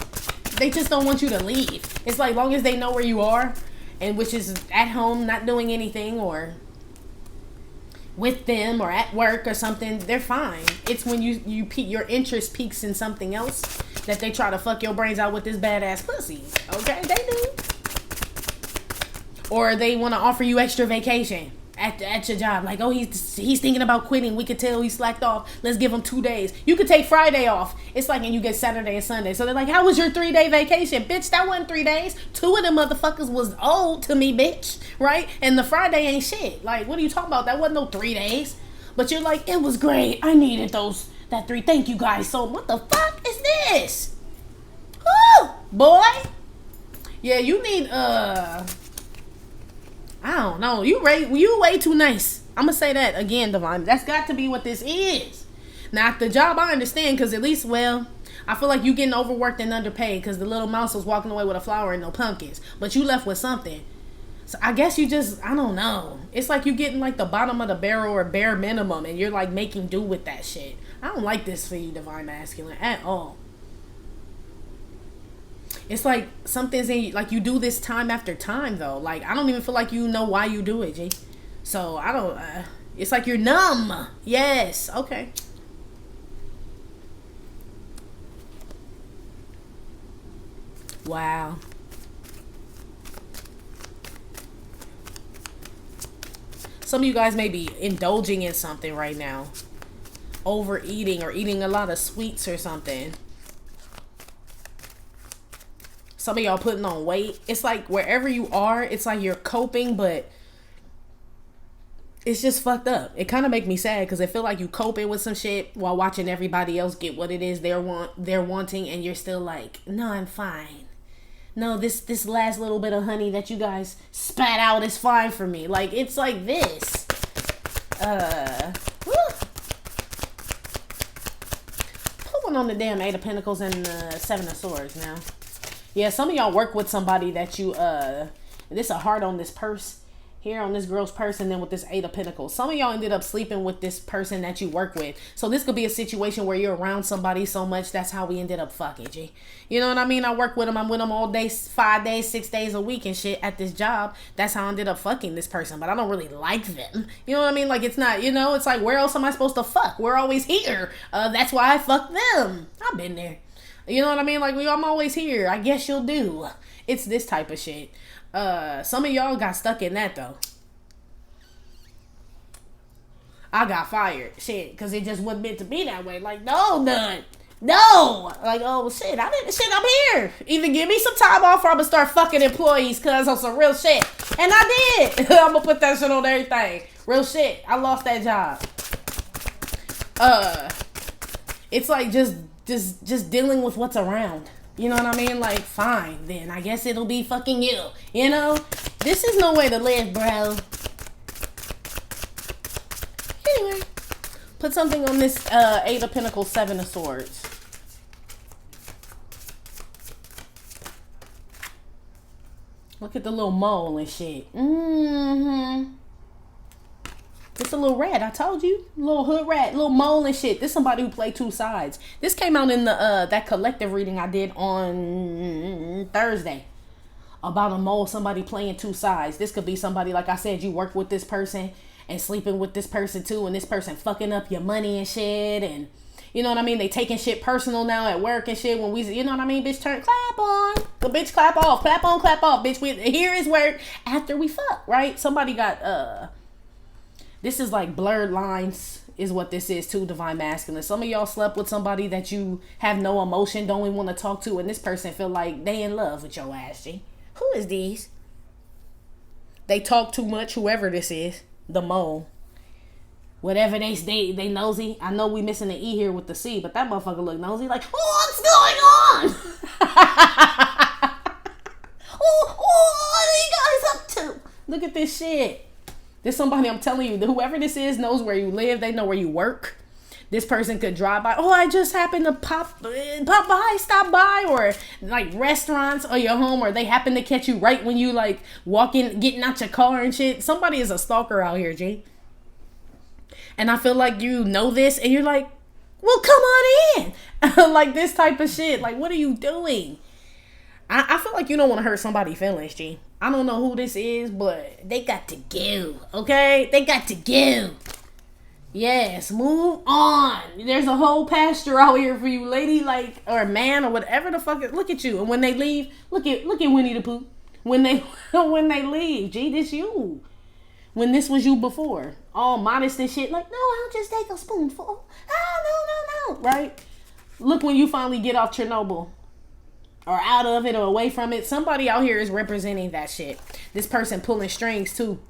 They just don't want you to leave. It's like, long as they know where you are, and which is at home, not doing anything, or with them, or at work or something, they're fine. It's when your interest peaks in something else that they try to fuck your brains out with this badass pussy. Okay, they do. Or they want to offer you extra vacation at your job. Like, oh, he's thinking about quitting. We could tell he slacked off. Let's give him 2 days. You could take Friday off. It's like, and you get Saturday and Sunday. So they're like, how was your 3-day vacation? Bitch, that wasn't 3 days. 2 of them motherfuckers was old to me, bitch. Right? And the Friday ain't shit. Like, what are you talking about? That wasn't no 3 days. But you're like, it was great. I needed that 3. Thank you guys. So what the fuck is this? Woo! Boy. Yeah, you need, I don't know. You way too nice. I'm going to say that again, Divine. That's got to be what this is. Now, at the job, I understand, because at least, well, I feel like you getting overworked and underpaid because the little mouse was walking away with a flower and no pumpkins. But you left with something. So I guess you just, I don't know. It's like you getting like the bottom of the barrel or bare minimum, and you're like making do with that shit. I don't like this for you, Divine Masculine, at all. It's like something's in, like, you do this time after time, though. Like, I don't even feel like you know why you do it, G. So, I don't, it's like you're numb. Yes, okay. Wow. Some of you guys may be indulging in something right now. Overeating or eating a lot of sweets or something. Some of y'all putting on weight. It's like wherever you are, it's like you're coping, but it's just fucked up. It kind of make me sad because I feel like you coping with some shit while watching everybody else get what it is they're wanting, and you're still like, no, I'm fine. No, this last little bit of honey that you guys spat out is fine for me. Like, it's like this. Whew. Put one on the damn 8 of Pentacles and the 7 of Swords now. Yeah, some of y'all work with somebody that you, this a heart on this purse, here on this girl's purse, and then with this 8 of Pentacles. Some of y'all ended up sleeping with this person that you work with. So this could be a situation where you're around somebody so much, that's how we ended up fucking, G. You know what I mean? I work with them, I'm with them all day, 5 days, 6 days a week and shit at this job. That's how I ended up fucking this person, but I don't really like them. You know what I mean? Like, it's not, you know, it's like, where else am I supposed to fuck? We're always here. That's why I fuck them. I've been there. You know what I mean? Like, I'm always here. I guess you'll do. It's this type of shit. Some of y'all got stuck in that, though. I got fired. Shit. Because it just wasn't meant to be that way. Like, no, none. No. Like, oh, shit. I'm here. Either give me some time off or I'm going to start fucking employees because of some real shit. And I did. I'm going to put that shit on everything. Real shit. I lost that job. It's like just dealing with what's around. You know what I mean? Like, fine, then I guess it'll be fucking you. You know? This is no way to live, bro. Anyway, put something on this 8 of Pentacles, 7 of Swords. Look at the little mole and shit. It's a little rat, I told you. Little hood rat, little mole and shit. This somebody who played 2 sides. This came out in the that collective reading I did on Thursday. About a mole, somebody playing 2 sides. This could be somebody, like I said, you work with this person and sleeping with this person too, and this person fucking up your money and shit, and you know what I mean? They taking shit personal now at work and shit. When we, you know what I mean? Bitch, turn, clap on. The bitch, clap off. Clap on, clap off. Bitch, here is work after we fuck, right? Somebody got, this is like blurred lines is what this is too, Divine Masculine. Some of y'all slept with somebody that you have no emotion, don't even want to talk to, and this person feel like they in love with your ass, G. Who is these? They talk too much, whoever this is. The mole. Whatever they nosy. I know we missing the E here with the C, but that motherfucker look nosy like, oh, what's going on? What are you guys up to? Look at this shit. There's somebody, I'm telling you, whoever this is knows where you live. They know where you work. This person could drive by. Oh, I just happened to pop by, stop by, or like restaurants or your home, or they happen to catch you right when you like walking, getting out your car and shit. Somebody is a stalker out here, G. And I feel like you know this, and you're like, well, come on in. Like this type of shit. Like, what are you doing? I feel like you don't want to hurt somebody's feelings, G. I don't know who this is, but they got to go, okay? They got to go. Yes, move on. There's a whole pasture out here for you, lady, like, or man, or whatever the fuck. Look at you. And when they leave, look at Winnie the Pooh. When they leave, G, this you. When this was you before. All modest and shit. Like, no, I'll just take a spoonful. Oh, no. Right? Look when you finally get off Chernobyl. Or out of it or away from it. Somebody out here is representing that shit. This person pulling strings too.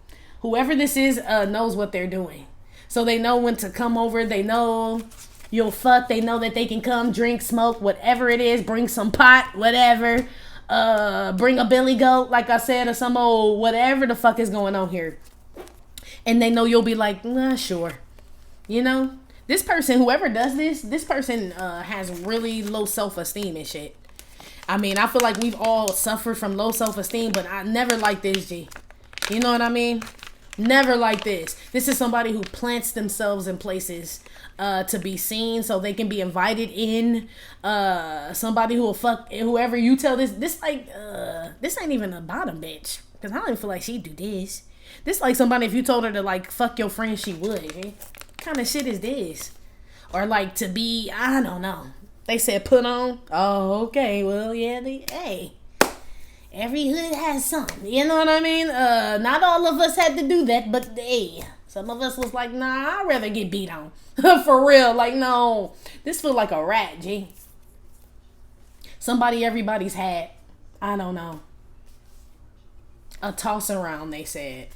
Whoever this is knows what they're doing. So they know when to come over. They know you'll fuck. They know that they can come, drink, smoke, whatever it is. Bring some pot, whatever. Bring a billy goat, like I said, or some old whatever the fuck is going on here. And they know you'll be like, nah, sure. You know? This person, whoever does this person has really low self-esteem and shit. I mean, I feel like we've all suffered from low self-esteem, but I never like this, G. You know what I mean? Never like this. This is somebody who plants themselves in places to be seen so they can be invited in. Somebody who will fuck whoever you tell this. This ain't even a bottom bitch. Because I don't even feel like she'd do this. This like somebody if you told her to like fuck your friend, she would. G. What kind of shit is this? Or like to be, I don't know. They said put on. Oh, okay. Well, yeah. Hey, every hood has something. You know what I mean? Not all of us had to do that, but hey, some of us was like, nah, I'd rather get beat on. For real. Like, no. This feel like a rat, G. Somebody everybody's had. I don't know. A toss around, they said.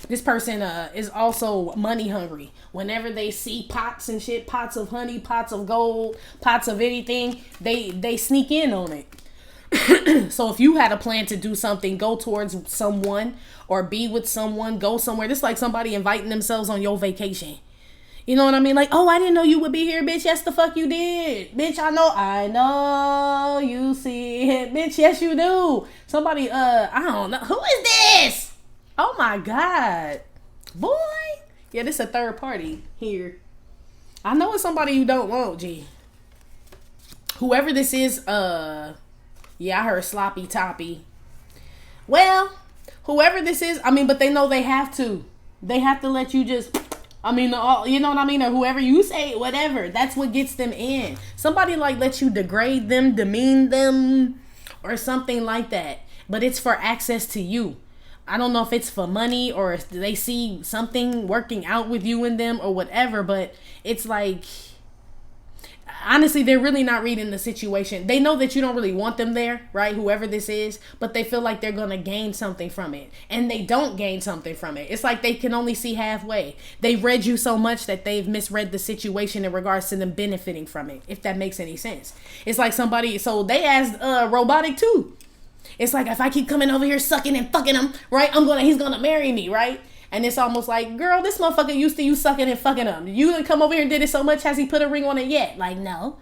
This person is also money hungry. Whenever they see pots and shit, pots of honey, pots of gold, pots of anything, they sneak in on it. So if you had a plan to do something, go towards someone or be with someone, go somewhere. This is like somebody inviting themselves on your vacation. You know what I mean? Like, oh, I didn't know you would be here, bitch. Yes, the fuck you did. Bitch, I know you see it. Bitch, yes, you do. Somebody, I don't know. Who is this? Oh my God. Boy. Yeah, this a third party here. I know it's somebody you don't want, G. Whoever this is, yeah, I heard sloppy toppy. Well, whoever this is, I mean, but they know they have to. They have to let you just, I mean, you know what I mean? Or whoever you say, whatever. That's what gets them in. Somebody like let you degrade them, demean them, or something like that. But it's for access to you. I don't know if it's for money or if they see something working out with you and them or whatever, but it's like, honestly, they're really not reading the situation. They know that you don't really want them there, right? Whoever this is, but they feel like they're going to gain something from it. And they don't gain something from it. It's like they can only see halfway. They've read you so much that they've misread the situation in regards to them benefiting from it, if that makes any sense. It's like somebody, so they asked Robotic too. It's like, if I keep coming over here sucking and fucking him, right, he's gonna marry me, right? And it's almost like, girl, this motherfucker used to you sucking and fucking him. You didn't come over here and did it so much, has he put a ring on it yet? Like, no.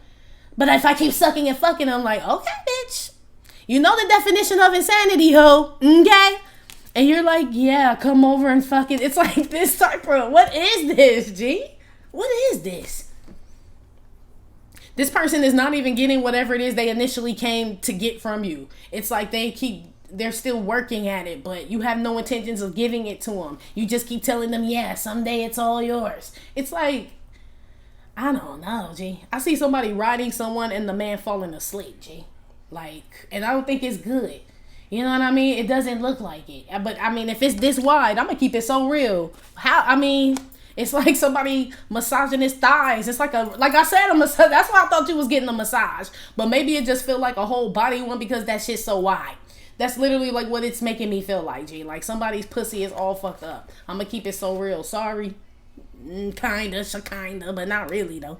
But if I keep sucking and fucking him, like, okay, bitch. You know the definition of insanity, ho, okay? And you're like, yeah, come over and fucking, it's like this type of, what is this, G? What is this? This person is not even getting whatever it is they initially came to get from you. It's like they're still working at it, but you have no intentions of giving it to them. You just keep telling them, yeah, someday it's all yours. It's like, I don't know, G. I see somebody riding someone and the man falling asleep, G. Like, and I don't think it's good. You know what I mean? It doesn't look like it. But, I mean, if it's this wide, I'm going to keep it so real. It's like somebody massaging his thighs. It's like I said, a massage. That's why I thought you was getting a massage. But maybe it just feel like a whole body one because that shit's so wide. That's literally like what it's making me feel like, G. Like somebody's pussy is all fucked up. I'm gonna keep it so real. Sorry. Kinda, but not really though.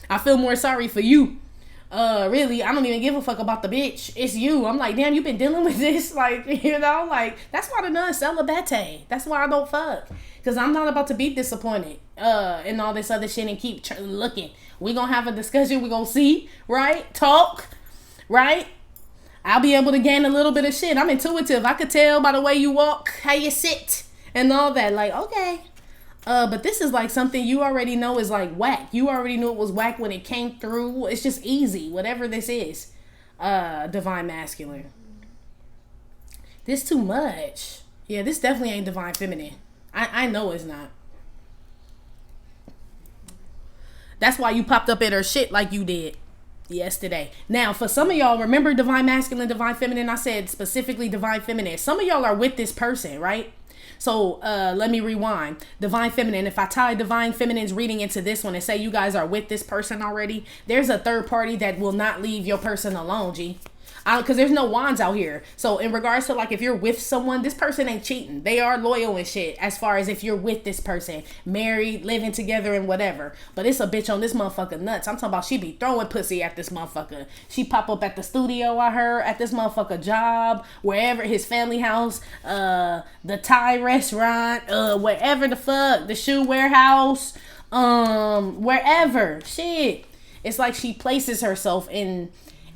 I feel more sorry for you. Really, I don't even give a fuck about the bitch. It's you. I'm like, damn, you been dealing with this, like, you know, like, that's why the non-celibate. That's why I don't fuck. Because I'm not about to be disappointed, and all this other shit and keep looking. We gonna have a discussion. We gonna see, right? Talk, right? I'll be able to gain a little bit of shit. I'm intuitive. I could tell by the way you walk, how you sit, and all that. Like, okay. But this is like something you already know is like whack. You already knew it was whack when it came through. It's just easy. Whatever this is. Divine Masculine. This too much. Yeah, this definitely ain't Divine Feminine. I know it's not. That's why you popped up at her shit like you did yesterday. Now, for some of y'all, remember Divine Masculine, Divine Feminine? I said specifically Divine Feminine. Some of y'all are with this person, right? So let me rewind. Divine Feminine, if I tie Divine Feminine's reading into this one and say you guys are with this person already, there's a third party that will not leave your person alone, G. Because there's no wands out here. So in regards to like if you're with someone, this person ain't cheating. They are loyal and shit as far as if you're with this person. Married, living together and whatever. But it's a bitch on this motherfucker nuts. I'm talking about she be throwing pussy at this motherfucker. She pop up at the studio I heard, at this motherfucker job, wherever, his family house, the Thai restaurant, wherever the fuck, the shoe warehouse, wherever. Shit. It's like she places herself in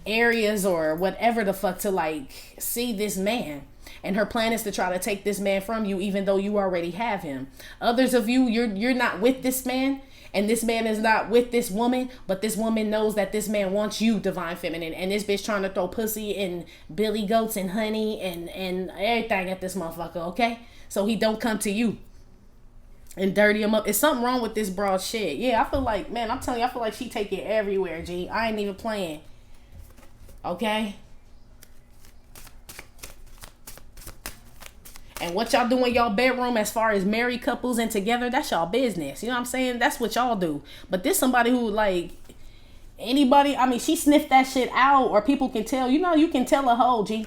areas or whatever the fuck to like see this man, and her plan is to try to take this man from you even though you already have him. Others of you, you're not with this man, and this man is not with this woman, but this woman knows that this man wants you, Divine Feminine, and this bitch trying to throw pussy and billy goats and honey and everything at this motherfucker, okay? So he don't come to you and dirty him up. It's something wrong with this broad shit. Yeah, I feel like, man, I'm telling you, I feel like she take it everywhere, G. I ain't even playing. Okay? And what y'all do in y'all bedroom as far as married couples and together, that's y'all business. You know what I'm saying? That's what y'all do. But this somebody who like anybody, I mean, she sniffed that shit out, or people can tell. You know, you can tell a hoe, G.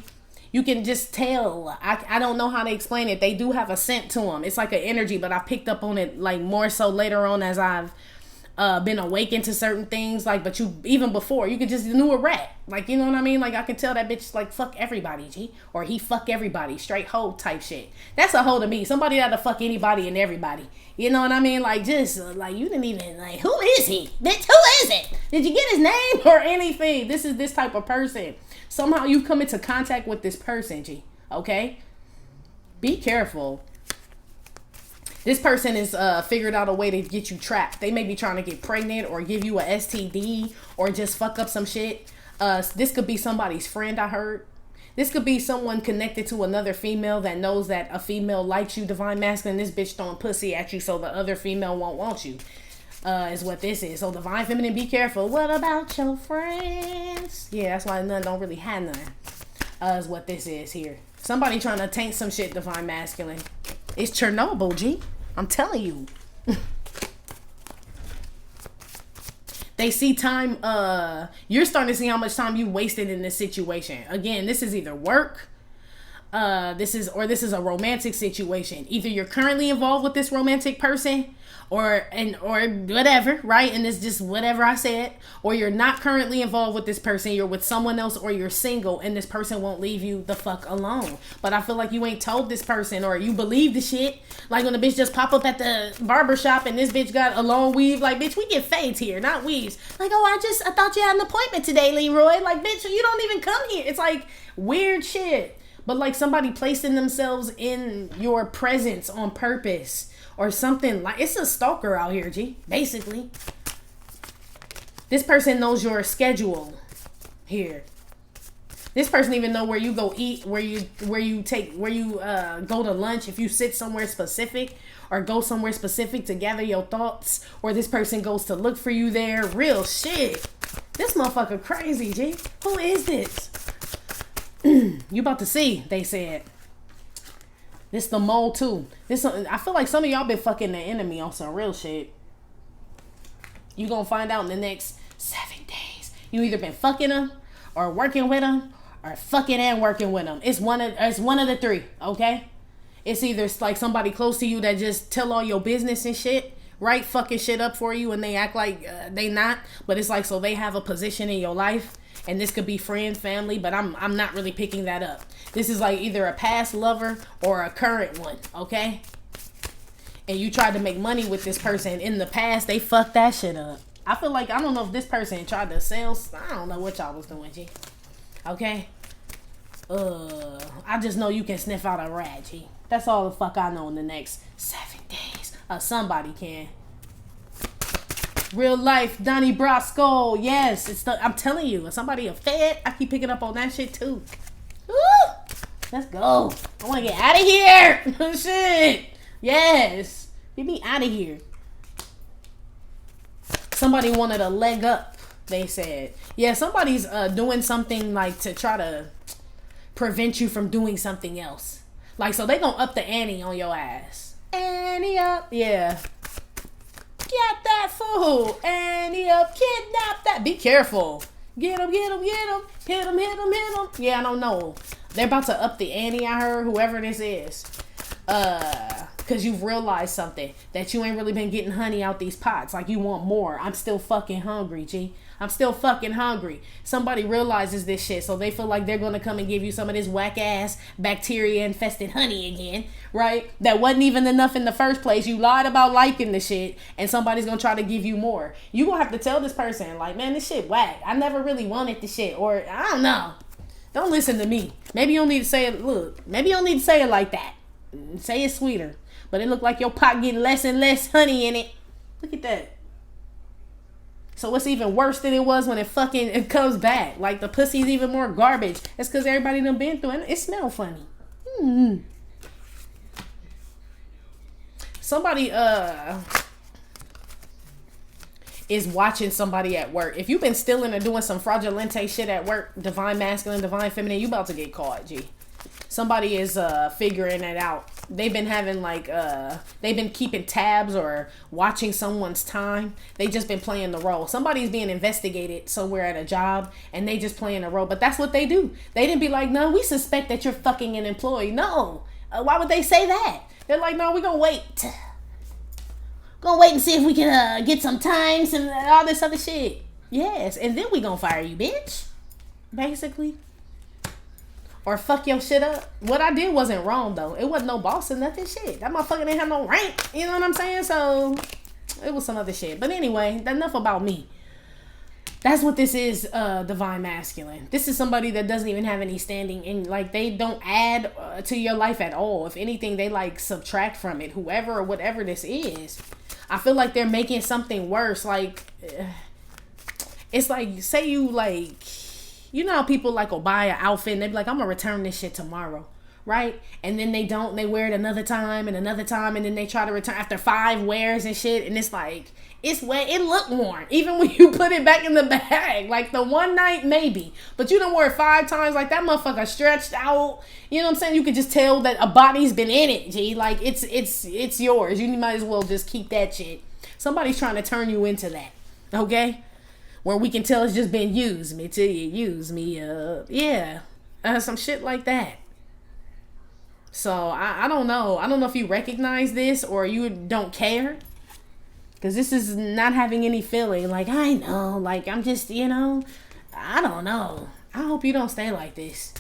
You can just tell. I don't know how to explain it. They do have a scent to them. It's like an energy, but I picked up on it like more so later on as I've been awakened to certain things, like, but you, even before, you could just knew a rat, like, you know what I mean? Like, I could tell that bitch like fuck everybody, G, or he fuck everybody, straight hoe type shit. That's a hoe to me. Somebody that'll fuck anybody and everybody, you know what I mean? Like, just like, you didn't even like, who is he, bitch? Who is it? Did you get his name or anything? This is this type of person. Somehow you've come into contact with this person, G. Okay, be careful. This person is figured out a way to get you trapped. They may be trying to get pregnant or give you a STD or just fuck up some shit. This could be somebody's friend, I heard. This could be someone connected to another female that knows that a female likes you, Divine Masculine. This bitch throwing pussy at you so the other female won't want you. Is what this is. So Divine Feminine, be careful. What about your friends? Yeah, that's why none don't really have none. Is what this is here. Somebody trying to taint some shit, Divine Masculine. It's Chernobyl, G. I'm telling you. They see time, you're starting to see how much time you wasted in this situation. Again, this is either work, this is a romantic situation. Either you're currently involved with this romantic person or whatever, right? And it's just whatever I said, or you're not currently involved with this person, you're with someone else, or you're single and this person won't leave you the fuck alone. But I feel like you ain't told this person, or you believe the shit. Like when the bitch just pop up at the barbershop and this bitch got a long weave, like, bitch, we get fades here, not weaves. Like, oh, I thought you had an appointment today, Leroy. Like, bitch, you don't even come here. It's like weird shit. But like somebody placing themselves in your presence on purpose or something. Like, it's a stalker out here, G, basically. This person knows your schedule here. This person even know where you go eat, where you go to lunch, if you sit somewhere specific or go somewhere specific to gather your thoughts, or this person goes to look for you there. Real shit. This motherfucker crazy, G. Who is this? You about to see, they said. This the mole too. I feel like some of y'all been fucking the enemy on some real shit. You gonna find out in the next 7 days. You either been fucking them or working with them or fucking and working with them. It's one of the three, okay? It's either like somebody close to you that just tell all your business and shit, right? Fucking shit up for you and they act like they not. But it's like, so they have a position in your life. And this could be friend, family, but I'm not really picking that up. This is like either a past lover or a current one, okay? And you tried to make money with this person. In the past, they fucked that shit up. I feel like, I don't know if this person tried to sell, I don't know what y'all was doing, G. Okay? I just know you can sniff out a rat, G. That's all the fuck I know in the next 7 days. Somebody can. Real life, Donnie Brasco. Yes, I'm telling you, somebody a fed. I keep picking up on that shit too. Woo! Let's go. I want to get out of here. Shit. Yes. Get me out of here. Somebody wanted a leg up, they said. Yeah, somebody's doing something like to try to prevent you from doing something else. Like, so they gonna up the ante on your ass. Ante up. Yeah. Get that fool. Ante up. Kidnap that. Be careful. Get him, get him, get him. Hit him, hit him, hit him. Yeah, I don't know. They're about to up the ante, I heard, whoever this is. Because you've realized something. That you ain't really been getting honey out these pots. Like, you want more. I'm still fucking hungry, G. I'm still fucking hungry. Somebody realizes this shit, so they feel like they're going to come and give you some of this whack-ass bacteria-infested honey again, right? That wasn't even enough in the first place. You lied about liking the shit, and somebody's going to try to give you more. You going to have to tell this person, like, man, this shit whack. I never really wanted the shit, or, I don't know. Don't listen to me. Maybe you don't need to say it, look, maybe you don't need to say it like that. Say it sweeter. But it look like your pot getting less and less honey in it. Look at that. So what's even worse than it was when it comes back? Like, the pussy's even more garbage. It's because everybody done been through it. It smells funny. Somebody is watching somebody at work. If you've been stealing or doing some fraudulente shit at work, divine masculine, divine feminine, you about to get caught, G. Somebody is figuring it out. They've been having like they've been keeping tabs or watching someone's time. They just been playing the role. Somebody's being investigated somewhere at a job and they just playing a role. But that's what they do. They didn't be like, no, we suspect that you're fucking an employee. No. Why would they say that? They're like, no, we're gonna wait. Gonna wait and see if we can get some times and all this other shit. Yes, and then we gonna fire you, bitch. Basically. Or fuck your shit up. What I did wasn't wrong, though. It wasn't no boss or nothing shit. That motherfucker didn't have no rank. You know what I'm saying? So, it was some other shit. But anyway, enough about me. That's what this is, divine masculine. This is somebody that doesn't even have any standing in, like, they don't add to your life at all. If anything, they, like, subtract from it. Whoever or whatever this is. I feel like they're making something worse. Like, it's like, say you, like... You know how people like will buy an outfit and they be like, I'm going to return this shit tomorrow, right? And then they don't, and they wear it another time, and then they try to return after 5 wears and shit. And it's like, it's wet. It look worn. Even when you put it back in the bag, like the one night maybe, but you done wear it 5 times, like that motherfucker stretched out. You know what I'm saying? You could just tell that a body's been in it, G. Like it's yours. You might as well just keep that shit. Somebody's trying to turn you into that, okay? Where we can tell it's just been used. Me till you use me up. Yeah. Some shit like that. So, I don't know. I don't know if you recognize this or you don't care. Because this is not having any feeling. Like, I know. Like, I'm just, you know. I don't know. I hope you don't stay like this.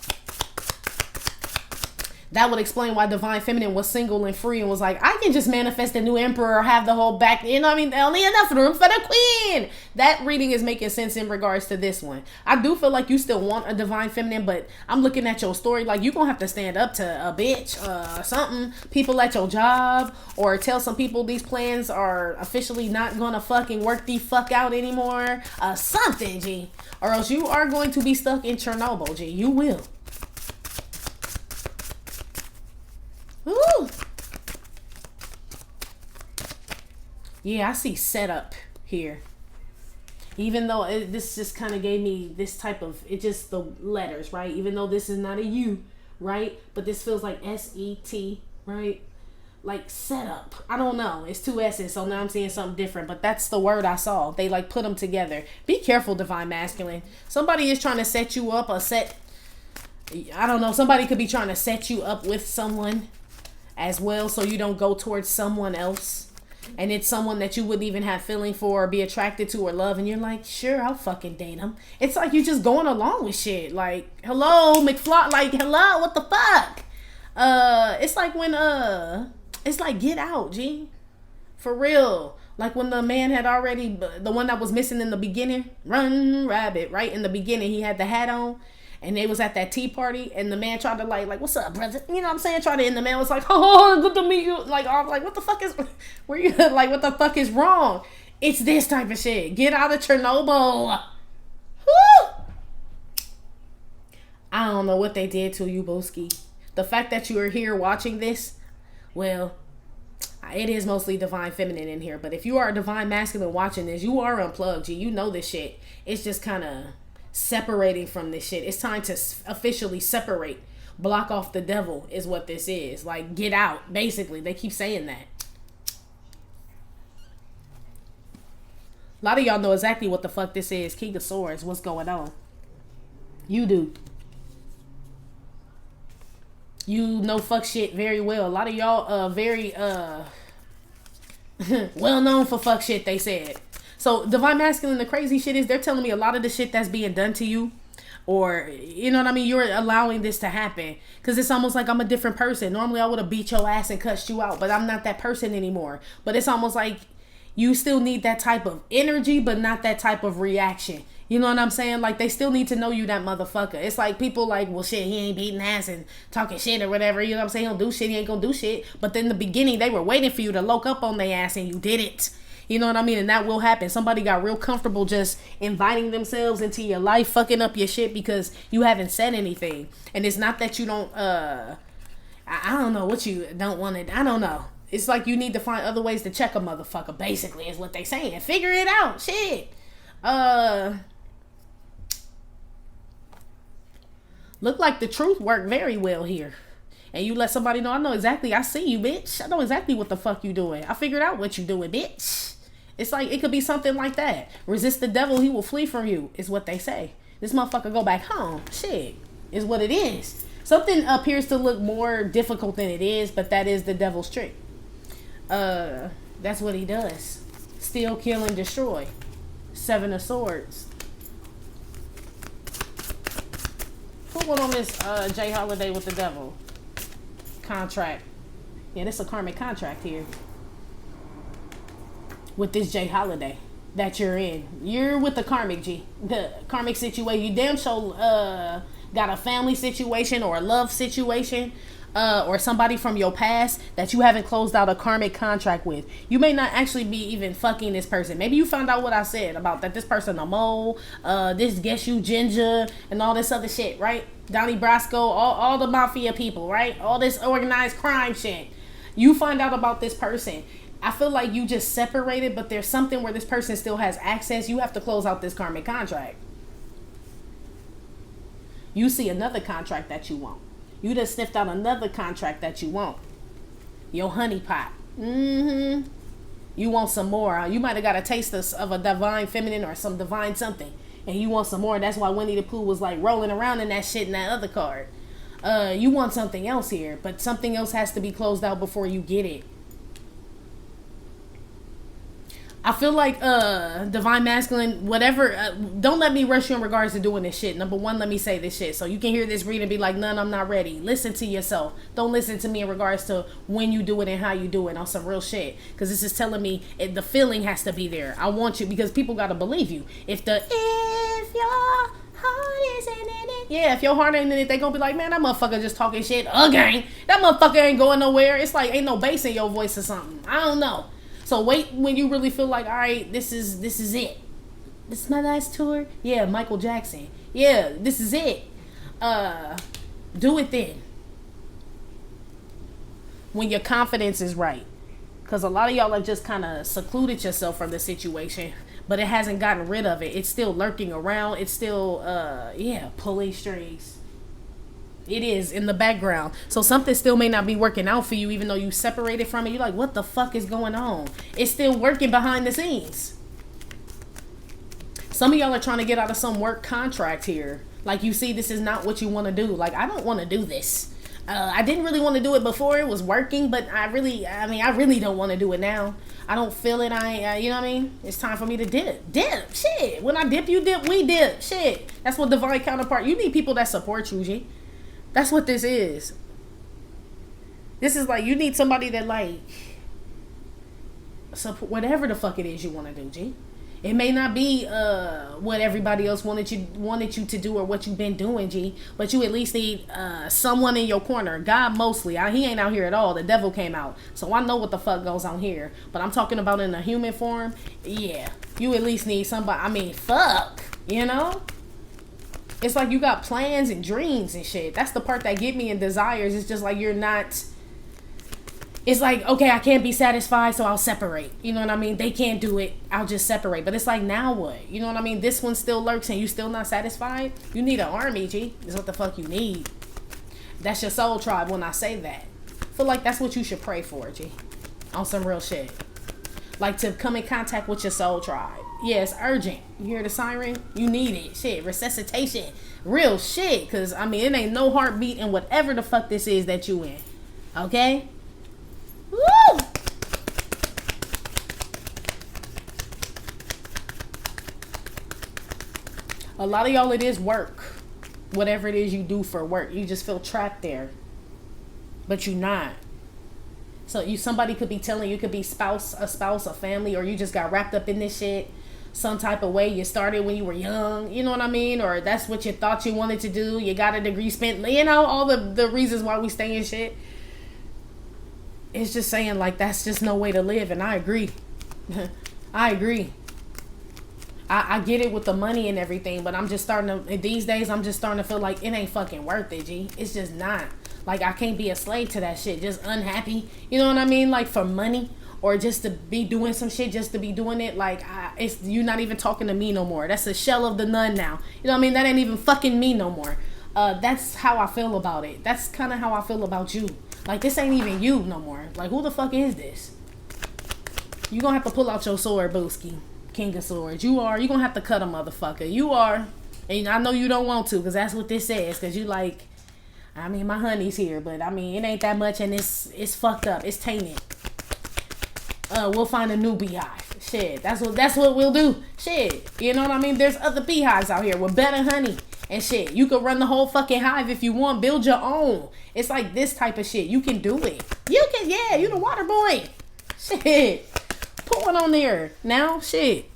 That would explain why Divine Feminine was single and free and was like, I can just manifest a new emperor or have the whole back, you know what I mean? Only enough room for the queen. That reading is making sense in regards to this one. I do feel like you still want a Divine Feminine, but I'm looking at your story like you're going to have to stand up to a bitch, something, people at your job, or tell some people these plans are officially not going to fucking work the fuck out anymore. Something, G. Or else you are going to be stuck in Chernobyl, G. You will. Ooh. Yeah, I see setup here. Even though this just kind of gave me this type of, it just the letters, right? Even though this is not a U, right? But this feels like S-E-T, right? Like setup. I don't know. It's 2 S's, so now I'm seeing something different. But that's the word I saw. They like put them together. Be careful, Divine Masculine. Somebody is trying to set you up or set, I don't know. Somebody could be trying to set you up with someone as well, so you don't go towards someone else. and it's someone that you wouldn't even have feeling for or be attracted to or love, and you're like, sure, I'll fucking date him. It's like you just going along with shit. Like, hello, McFly, like, hello, what the fuck? It's like when, it's like, get out, G. For real. Like when the man had already, the one that was missing in the beginning, run, rabbit, right? In the beginning, he had the hat on. And they was at that tea party, and the man tried to like, what's up, brother? You know what I'm saying? And the man was like, oh, good to meet you. Like, I was like, what the fuck is, where you, like, what the fuck is wrong? It's this type of shit. Get out of Chernobyl. Woo! I don't know what they did to you, Boski. The fact that you are here watching this, well, it is mostly divine feminine in here. But if you are a divine masculine watching this, you are unplugged, G. You know this shit. It's just kind of separating from this shit. It's time to officially separate. Block off the devil is what this is. Like, get out, basically. They keep saying that. A lot of y'all know exactly what the fuck this is. King of Swords. What's going on? You do. You know fuck shit very well. A lot of y'all very well known for fuck shit, they said. So divine masculine, the crazy shit is they're telling me a lot of the shit that's being done to you, or you know what I mean, you're allowing this to happen because it's almost like I'm a different person. Normally I would have beat your ass and cussed you out, but I'm not that person anymore. But it's almost like you still need that type of energy, but not that type of reaction. You know what I'm saying? Like, they still need to know you that motherfucker. It's like people like, well, shit, he ain't beating ass and talking shit or whatever. You know what I'm saying? He don't do shit. He ain't gonna do shit. But then in the beginning, they were waiting for you to loke up on their ass and you did it. You know what I mean? And that will happen. Somebody got real comfortable just inviting themselves into your life, fucking up your shit because you haven't said anything. And it's not that you don't, I don't know what you don't want to, I don't know. It's like you need to find other ways to check a motherfucker, basically, is what they saying. Figure it out. Shit. Look like the truth worked very well here. And you let somebody know, I know exactly, I see you, bitch. I know exactly what the fuck you doing. I figured out what you doing, bitch. It's like, it could be something like that. Resist the devil, he will flee from you, is what they say. This motherfucker go back home. Shit, is what it is. Something appears to look more difficult than it is, but that is the devil's trick. That's what he does. Steal, kill, and destroy. Seven of Swords. Who went on this J Holiday with the devil? Contract. Yeah, this is a karmic contract here. With this J Holiday that you're in. You're with the karmic G. The karmic situation. You damn sure got a family situation or a love situation. Or somebody from your past that you haven't closed out a karmic contract with. You may not actually be even fucking this person. Maybe you found out what I said about that this person a mole, this guess you ginger, and all this other shit, right? Donnie Brasco, all the mafia people, right? All this organized crime shit. You find out about this person. I feel like you just separated, but there's something where this person still has access. You have to close out this karmic contract. You see another contract that you want. You just sniffed out another contract that you want. Your honey pot. Mm-hmm. You want some more. You might have got a taste of a divine feminine or some divine something. And you want some more. That's why Winnie the Pooh was like rolling around in that shit in that other card. You want something else here. But something else has to be closed out before you get it. I feel like divine masculine, whatever, don't let me rush you in regards to doing this shit. Number one, let me say this shit. So you can hear this read and be like, none, I'm not ready. Listen to yourself. Don't listen to me in regards to when you do it and how you do it on some real shit. Because this is telling me the feeling has to be there. I want you, because people got to believe you. If your heart isn't in it. Yeah, if your heart ain't in it, they going to be like, man, that motherfucker just talking shit again. That motherfucker ain't going nowhere. It's like, ain't no bass in your voice or something. I don't know. So wait when you really feel like, all right, this is it. This is my last tour. Yeah, Michael Jackson. Yeah, this is it. Do it then. When your confidence is right. Because a lot of y'all have just kind of secluded yourself from the situation, but it hasn't gotten rid of it. It's still lurking around. It's still, pulling strings. It is in the background. So something still may not be working out for you, even though you separated from it. You're like, what the fuck is going on? It's still working behind the scenes. Some of y'all are trying to get out of some work contract here. Like, you see, this is not what you want to do. Like, I don't want to do this. I didn't really want to do it before it was working, but I really don't want to do it now. I don't feel it. You know what I mean? It's time for me to dip. Shit. When I dip, you dip, we dip. Shit. That's what divine counterpart. You need people that support you, G. That's what this is. This is like, you need somebody that like support whatever the fuck it is you want to do, G. It may not be what everybody else wanted you to do or what you've been doing, G. But you at least need someone in your corner. God mostly. He ain't out here at all. The devil came out. So I know what the fuck goes on here. But I'm talking about in a human form. Yeah. You at least need somebody. I mean, fuck. You know? It's like you got plans and dreams and shit. That's the part that get me in desires. It's just like you're not... It's like, okay, I can't be satisfied, so I'll separate. You know what I mean? They can't do it. I'll just separate. But it's like, now what? You know what I mean? This one still lurks and you still not satisfied? You need an army, G. Is what the fuck you need. That's your soul tribe when I say that. I feel like that's what you should pray for, G. On some real shit. Like to come in contact with your soul tribe. Yeah, it's urgent. You hear the siren? You need it. Shit, resuscitation. Real shit. Because, I mean, it ain't no heartbeat in whatever the fuck this is that you in. Okay? Woo! A lot of y'all, it is work. Whatever it is you do for work, you just feel trapped there, but you not. So somebody could be telling you, could be a spouse, a family, or you just got wrapped up in this shit some type of way. You started when you were young, you know what I mean? Or that's what you thought you wanted to do. You got a degree, spent, you know, all the reasons why we stay in shit. It's just saying, like, that's just no way to live. And I agree. I agree. I get it with the money and everything, but I'm just starting to, these days, I'm just starting to feel like it ain't fucking worth it, G. It's just not. Like, I can't be a slave to that shit. Just unhappy. You know what I mean? Like, for money or just to be doing some shit, just to be doing it. Like, you're not even talking to me no more. That's a shell of the nun now. You know what I mean? That ain't even fucking me no more. That's how I feel about it. That's kind of how I feel about you. Like, this ain't even you no more. Like, who the fuck is this? You gonna have to pull out your sword, Booski. King of Swords. You gonna have to cut a motherfucker. You are. And I know you don't want to, because that's what this says. Because you like, I mean, my honey's here, but I mean, it ain't that much, and it's fucked up. It's tainted. We'll find a new beehive. Shit. That's what we'll do. Shit. You know what I mean? There's other beehives out here with better honey. And shit, you could run the whole fucking hive if you want. Build your own. It's like this type of shit. You can do it. You can, yeah, you the water boy. Shit. Put one on there. Now, shit.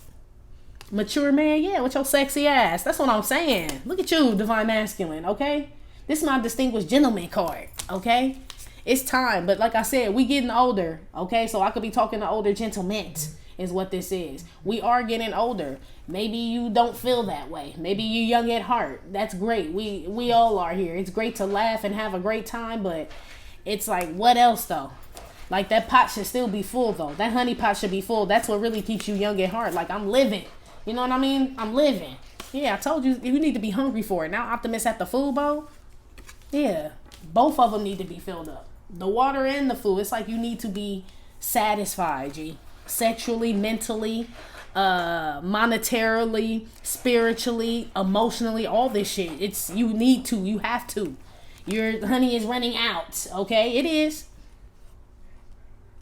Mature man, yeah, with your sexy ass. That's what I'm saying. Look at you, divine masculine, okay? This is my distinguished gentleman card, okay? It's time, but like I said, we getting older, okay? So I could be talking to older gentlemen is what this is. We are getting older. Maybe you don't feel that way. Maybe you're young at heart. That's great. We all are here. It's great to laugh and have a great time, but it's like, what else though? Like, that pot should still be full though. That honey pot should be full. That's what really keeps you young at heart. Like, I'm living. You know what I mean? I'm living. Yeah, I told you, you need to be hungry for it. Now Optimus at the food bowl. Yeah, both of them need to be filled up. The water and the food. It's like you need to be satisfied, G. Sexually, mentally, monetarily, spiritually, emotionally, all this shit. You need to, you have to. Your honey is running out, okay? It is.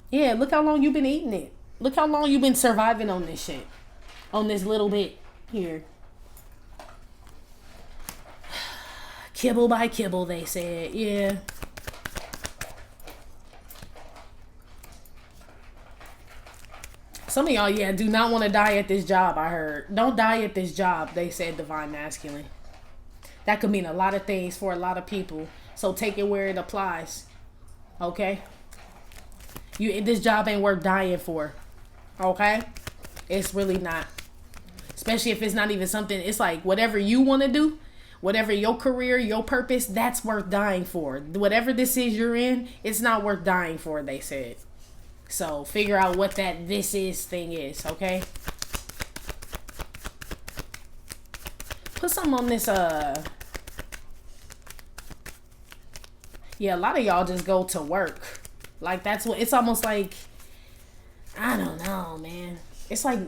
Yeah, look how long you've been eating it. Look how long you've been surviving on this shit. On this little bit here. Kibble by kibble, they said. Yeah. Some of y'all, yeah, do not want to die at this job, I heard. Don't die at this job, they said, divine masculine. That could mean a lot of things for a lot of people. So take it where it applies. Okay? This job ain't worth dying for. Okay? It's really not. Especially if it's not even something, it's like whatever you want to do, whatever your career, your purpose, that's worth dying for. Whatever this is you're in, it's not worth dying for, they said. So figure out what that this is thing is, okay? Put some on this, yeah, a lot of y'all just go to work. Like, that's what, it's almost like, I don't know, man. It's like,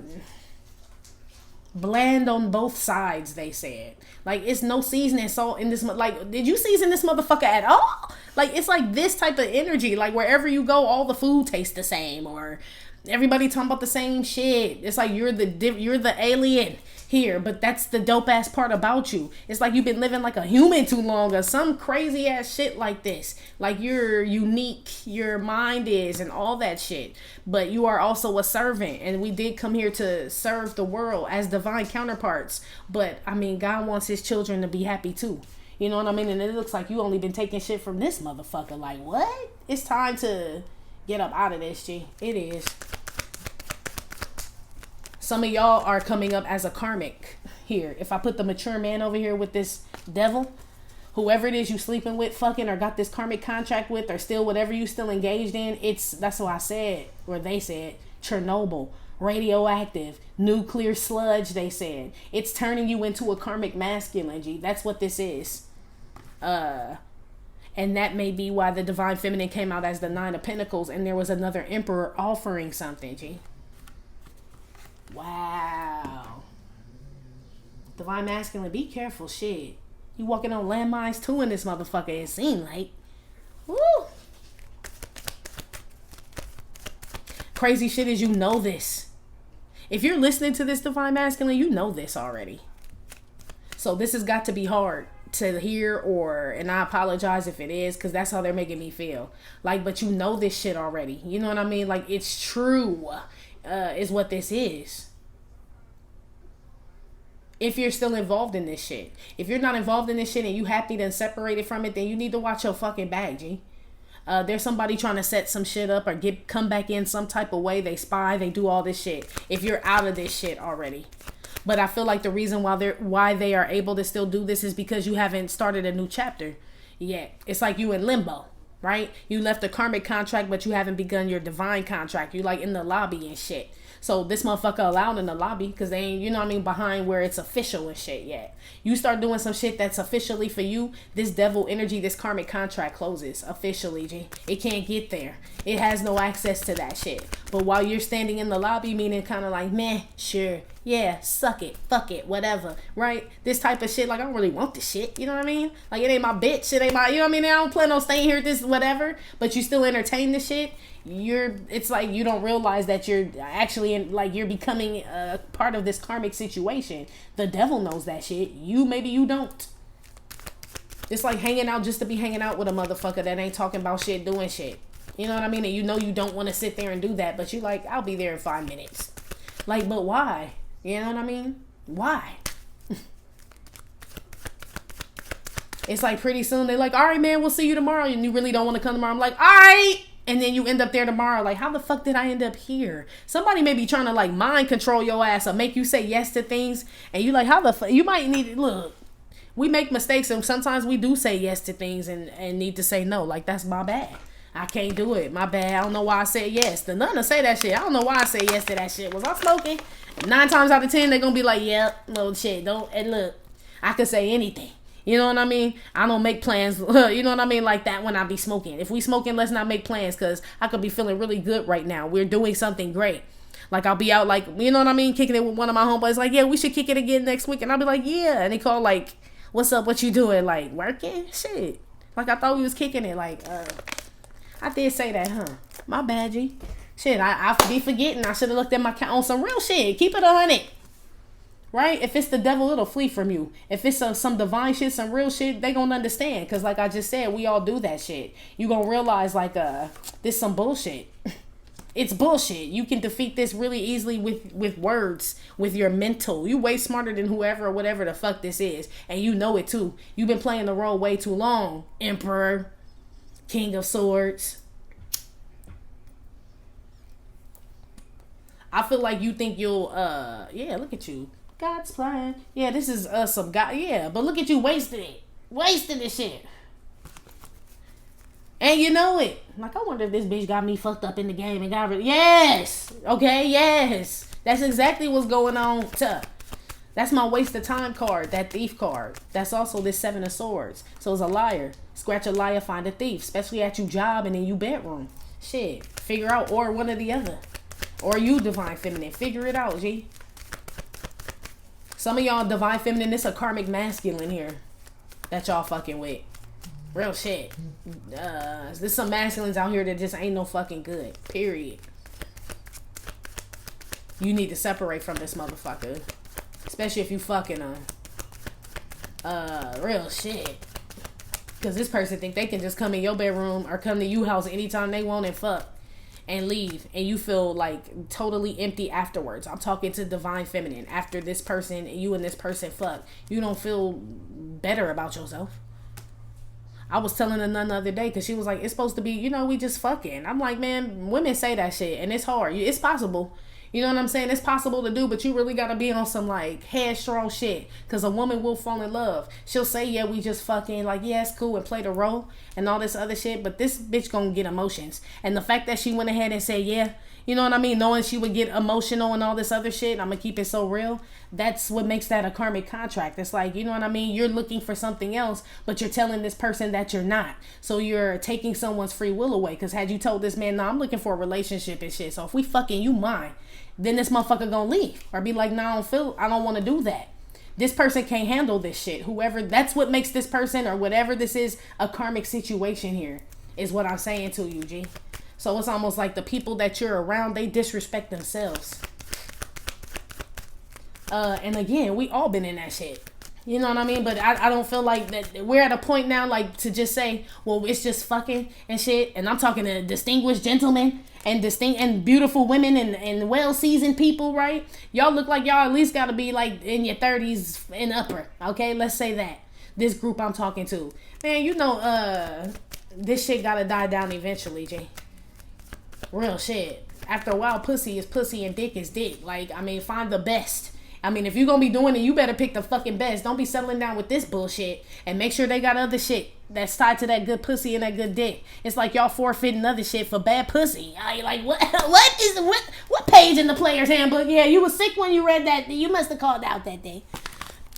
Bland on both sides, they said. Like, it's no seasoning salt in this. Like, did you season this motherfucker at all? Like, it's like this type of energy. Like, wherever you go, all the food tastes the same, or everybody talking about the same shit. It's like you're the alien here, but that's the dope ass part about you. It's like you've been living like a human too long, or some crazy ass shit like this. Like, you're unique, your mind is, and all that shit. But you are also a servant, and we did come here to serve the world as divine counterparts. But I mean, God wants his children to be happy too. You know what I mean? And it looks like you only been taking shit from this motherfucker. Like, what? It's time to get up out of this, G. It is. Some of y'all are coming up as a karmic here. If I put the mature man over here with this devil, whoever it is you sleeping with, fucking, or got this karmic contract with, or still whatever you still engaged in, that's what I said, or they said, Chernobyl, radioactive, nuclear sludge, they said. It's turning you into a karmic masculine, G. That's what this is. And that may be why the divine feminine came out as the 9 of Pentacles, and there was another emperor offering something, G. Wow. Divine masculine, be careful, shit. You walking on landmines too in this motherfucker, it seemed like. Woo. Crazy shit is, you know this. If you're listening to this divine masculine, you know this already. So this has got to be hard to hear, and I apologize if it is, because that's how they're making me feel. Like, but you know this shit already. You know what I mean? Like, it's true. Is what this is. If you're still involved in this shit. If you're not involved in this shit and you happy then separated from it, then you need to watch your fucking back, G. There's somebody trying to set some shit up or come back in some type of way. They spy, they do all this shit. If you're out of this shit already. But I feel like the reason why they are able to still do this is because you haven't started a new chapter yet. It's like you in limbo. Right? You left the karmic contract, but you haven't begun your divine contract. You like in the lobby and shit. So this motherfucker allowed in the lobby because they ain't, you know what I mean, behind where it's official and shit yet. You start doing some shit that's officially for you, this devil energy, this karmic contract closes officially, G. It can't get there. It has no access to that shit. But while you're standing in the lobby, meaning kind of like, meh, sure, yeah, suck it, fuck it, whatever, right? This type of shit, like, I don't really want this shit, you know what I mean? Like, it ain't my bitch, it ain't my, you know what I mean? I don't plan on staying here, this, whatever, but you still entertain the shit. It's like you don't realize that you're actually you're becoming a part of this karmic situation. The devil knows that shit. Maybe you don't. It's like hanging out just to be hanging out with a motherfucker that ain't talking about shit, doing shit. You know what I mean? And you know you don't want to sit there and do that, but you like, I'll be there in 5 minutes. Like, but why? You know what I mean? Why? It's like pretty soon they're like, all right, man, we'll see you tomorrow. And you really don't want to come tomorrow. I'm like, all right. And then you end up there tomorrow. Like, how the fuck did I end up here? Somebody may be trying to like mind control your ass or make you say yes to things. And you like, how the fuck? You might need to look. We make mistakes and sometimes we do say yes to things and need to say no. Like, that's my bad. I can't do it. My bad. I don't know why I said yes. The none to say that shit. I don't know why I said yes to that shit. Was I smoking? 9 times out of 10, they're going to be like, yep, no shit. Don't. And look, I could say anything. You know what I mean? I don't make plans, you know what I mean, like that when I be smoking. If we smoking, let's not make plans because I could be feeling really good right now. We're doing something great. Like, I'll be out, like, you know what I mean, kicking it with one of my homeboys, like, yeah, we should kick it again next week. And I'll be like, yeah. And they call, like, what's up, what you doing? Like, working? Shit. Like, I thought we was kicking it. Like, I did say that, huh? My bad, G. Shit, I be forgetting. I should have looked at my count on some real shit. Keep it 100. Right? If it's the devil, it'll flee from you. If it's some divine shit, some real shit, they gonna understand. Because like I just said, we all do that shit. You gonna realize like, this some bullshit. It's bullshit. You can defeat this really easily with words, with your mental. You way smarter than whoever or whatever the fuck this is. And you know it too. You've been playing the role way too long. Emperor, King of Swords. I feel like you think you'll, yeah, look at you. God's plan. Yeah, this is some God. Yeah, but look at you wasting it. Wasting this shit. And you know it. Like, I wonder if this bitch got me fucked up in the game and got rid. Yes. Okay, yes. That's exactly what's going on. That's my waste of time card. That thief card. That's also this 7 of Swords. So it's a liar. Scratch a liar, find a thief. Especially at your job and in your bedroom. Shit. Figure out, or one or the other. Or you, divine feminine. Figure it out, G. Some of y'all divine feminine, it's a karmic masculine here that y'all fucking with. Real shit. There's some masculines out here that just ain't no fucking good. Period. You need to separate from this motherfucker. Especially if you fucking real shit. Because this person think they can just come in your bedroom or come to your house anytime they want and fuck and leave, and you feel like totally empty afterwards. I'm talking to divine feminine. After this person, you and this person fuck, you don't feel better about yourself. I was telling a nun the other day, because she was like, it's supposed to be, you know, we just fucking. I'm like, man, women say that shit and it's hard. It's possible. You know what I'm saying? It's possible to do, but you really gotta be on some like headstrong shit. Cause a woman will fall in love. She'll say, yeah, we just fucking, like, yeah, it's cool, and play the role and all this other shit. But this bitch gonna get emotions. And the fact that she went ahead and said, yeah, you know what I mean? Knowing she would get emotional and all this other shit, I'm gonna keep it so real. That's what makes that a karmic contract. It's like, you know what I mean? You're looking for something else, but you're telling this person that you're not. So you're taking someone's free will away. Cause had you told this man, no, I'm looking for a relationship and shit. So if we fucking, you mine. Then this motherfucker gonna leave or be like, no, I don't want to do that. This person can't handle this shit. Whoever, that's what makes this person or whatever this is a karmic situation here, is what I'm saying to you, G. So it's almost like the people that you're around, they disrespect themselves. And again, we all been in that shit. You know what I mean? But I don't feel like that we're at a point now, like, to just say, well, it's just fucking and shit. And I'm talking to distinguished gentlemen and beautiful women and well-seasoned people, right? Y'all look like y'all at least got to be like in your 30s and upper. Okay, let's say that. This group I'm talking to, man, you know, this shit gotta die down eventually, G. Real shit. After a while, pussy is pussy and dick is dick. Like, I mean, find the best. I mean, if you're gonna be doing it, you better pick the fucking best. Don't be settling down with this bullshit. And make sure they got other shit that's tied to that good pussy and that good dick. It's like y'all forfeiting other shit for bad pussy. I like, what page in the player's handbook? Yeah, you was sick when you read that. You must have called out that day.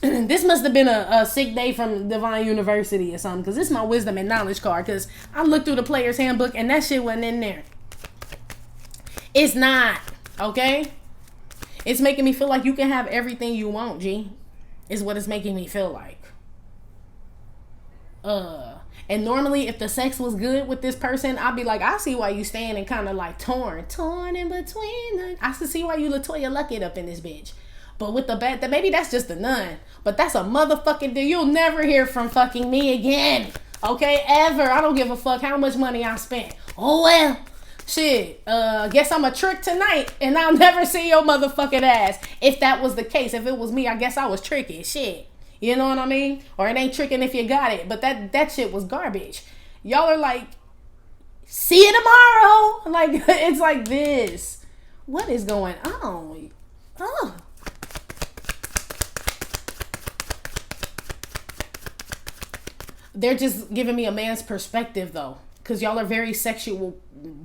This must have been a sick day from Divine University or something. Because this is my wisdom and knowledge card. Because I looked through the player's handbook and that shit wasn't in there. It's not. Okay? It's making me feel like you can have everything you want, G. Is what it's making me feel like. And normally if the sex was good with this person, I'd be like, I see why you staying and kind of like torn in between. I can see why you LaToya Luckett up in this bitch. But with the bad, maybe that's just a nun. But that's a motherfucking dude. You'll never hear from fucking me again. Okay? Ever. I don't give a fuck how much money I spent. Oh well. Shit, guess I'm a trick tonight and I'll never see your motherfucking ass. If that was the case, if it was me, I guess I was tricky. Shit. You know what I mean? Or it ain't tricking if you got it. But that shit was garbage. Y'all are like, see you tomorrow. Like, it's like this. What is going on? Oh. They're just giving me a man's perspective though. Because y'all are very sexual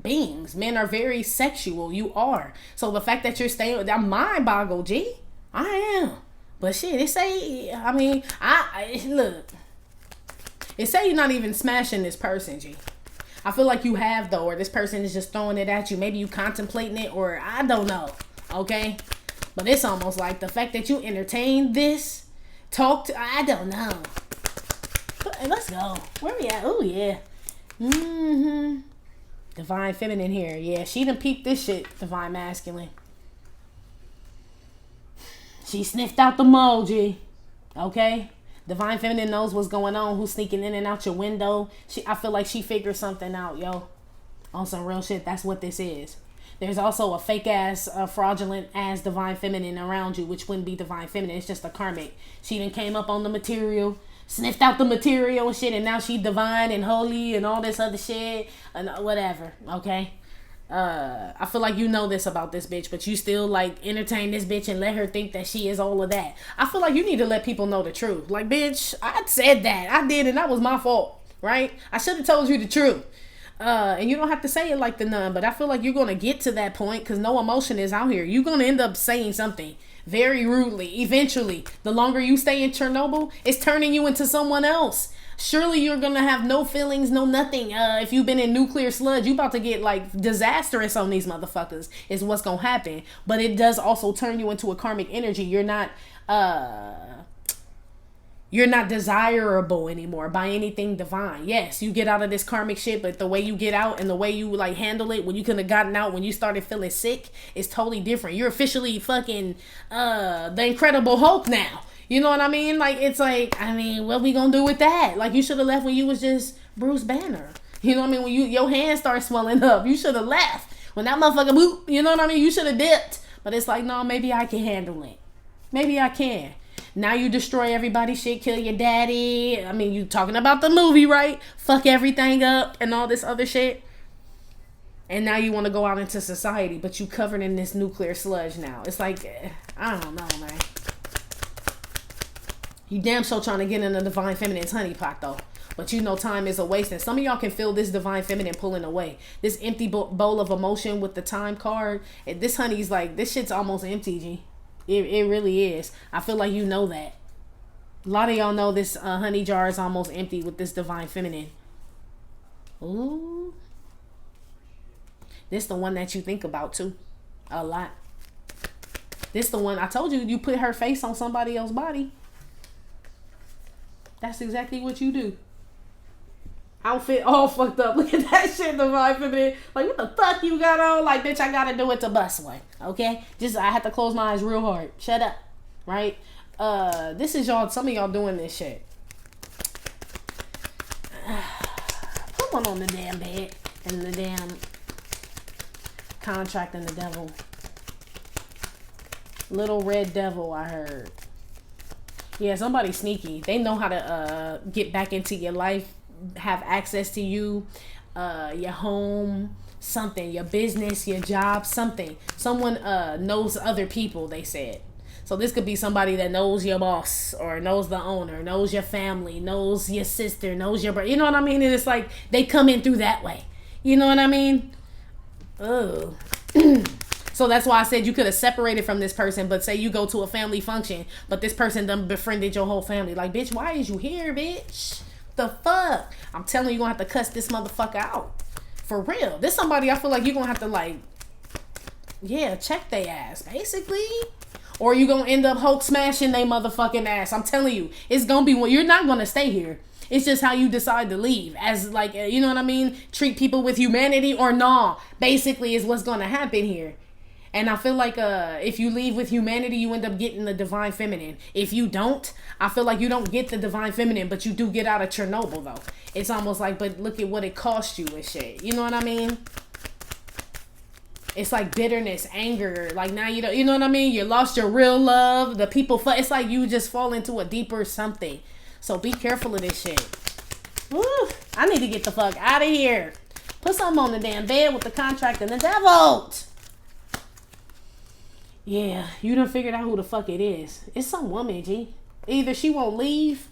beings. Men are very sexual. You are. So the fact that you're staying, I'm mind boggled, G. I am. But shit, it say, I mean, look. It say you're not even smashing this person, G. I feel like you have though, or this person is just throwing it at you. Maybe you contemplating it, or I don't know. Okay? But it's almost like the fact that you entertain this, I don't know. But let's go. Where we at? Oh yeah. Divine feminine here. Yeah, she done peeped this shit. Divine masculine. She sniffed out the emoji. Okay? Divine feminine knows what's going on. Who's sneaking in and out your window. I feel like she figured something out, yo. On some real shit. That's what this is. There's also a fake ass, fraudulent ass divine feminine around you, which wouldn't be divine feminine. It's just a karmic. She done came up on the material. Sniffed out the material and shit, and now she divine and holy and all this other shit and whatever. Okay, I feel like you know this about this bitch, but you still like entertain this bitch and let her think that she is all of that. I feel like you need to let people know the truth. Like, bitch, I said that, I did, and that was my fault, right? I should have told you the truth. And you don't have to say it like the nun, but I feel like you're gonna get to that point because no emotion is out here. You're gonna end up saying something very rudely. Eventually, the longer you stay in Chernobyl, it's turning you into someone else. Surely you're gonna have no feelings, no nothing. If you've been in nuclear sludge, you about to get like disastrous on these motherfuckers is what's gonna happen. But it does also turn you into a karmic energy. You're not desirable anymore by anything divine. Yes, you get out of this karmic shit, but the way you get out and the way you like handle it when you could have gotten out when you started feeling sick is totally different. You're officially fucking the Incredible Hulk now. You know what I mean? Like, it's like, I mean, what we gonna do with that? Like, you should have left when you was just Bruce Banner. You know what I mean? When your hands start swelling up, you should have left. When that motherfucker boop, you know what I mean? You should have dipped. But it's like, no, maybe I can handle it. Maybe I can. Now you destroy everybody's shit, kill your daddy. I mean, you talking about the movie, right? Fuck everything up and all this other shit. And now you want to go out into society, but you covered in this nuclear sludge now. It's like, I don't know, man. You damn sure trying to get in the divine feminine's honeypot, though. But you know time is a waste. And some of y'all can feel this divine feminine pulling away. This empty bowl of emotion with the time card. And this honey's like, this shit's almost empty, G. It really is. I feel like you know that. A lot of y'all know this honey jar is almost empty with this divine feminine. Ooh. This the one that you think about, too. A lot. This the one, I told you, you put her face on somebody else's body. That's exactly what you do. Outfit all fucked up. Look at that shit, divine feminine. Like, what the fuck you got on? Like, bitch, I gotta do it to bust one. Okay? Just, I have to close my eyes real hard. Shut up. Right? This is y'all, some of y'all doing this shit. Put one on the damn bed. And the damn contract and the devil. Little red devil, I heard. Yeah, somebody sneaky. They know how to get back into your life, have access to you, your home, something, your business, your job, something. Someone knows other people, they said. So this could be somebody that knows your boss or knows the owner, knows your family, knows your sister, knows your brother. You know what I mean? And it's like they come in through that way. You know what I mean? Ugh. So that's why I said you could have separated from this person, but say you go to a family function, but this person done befriended your whole family. Like, bitch, why is you here, bitch? The fuck? I'm telling you, you're going to have to cuss this motherfucker out. For real. This somebody I feel like you're going to have to, like, yeah, check they ass, basically. Or you going to end up Hulk smashing they motherfucking ass. I'm telling you, it's going to be, you're not going to stay here. It's just how you decide to leave. As, like, you know what I mean? Treat people with humanity or nah. Basically is what's going to happen here. And I feel like if you leave with humanity, you end up getting the divine feminine. If you don't, I feel like you don't get the divine feminine, but you do get out of Chernobyl, though. It's almost like, but look at what it cost you and shit. You know what I mean? It's like bitterness, anger. Like now you don't, you know what I mean? You lost your real love. The people, it's like you just fall into a deeper something. So be careful of this shit. Woo, I need to get the fuck out of here. Put something on the damn bed with the contract and the devil. Yeah, you done figured out who the fuck it is. It's some woman, G. Either she won't leave,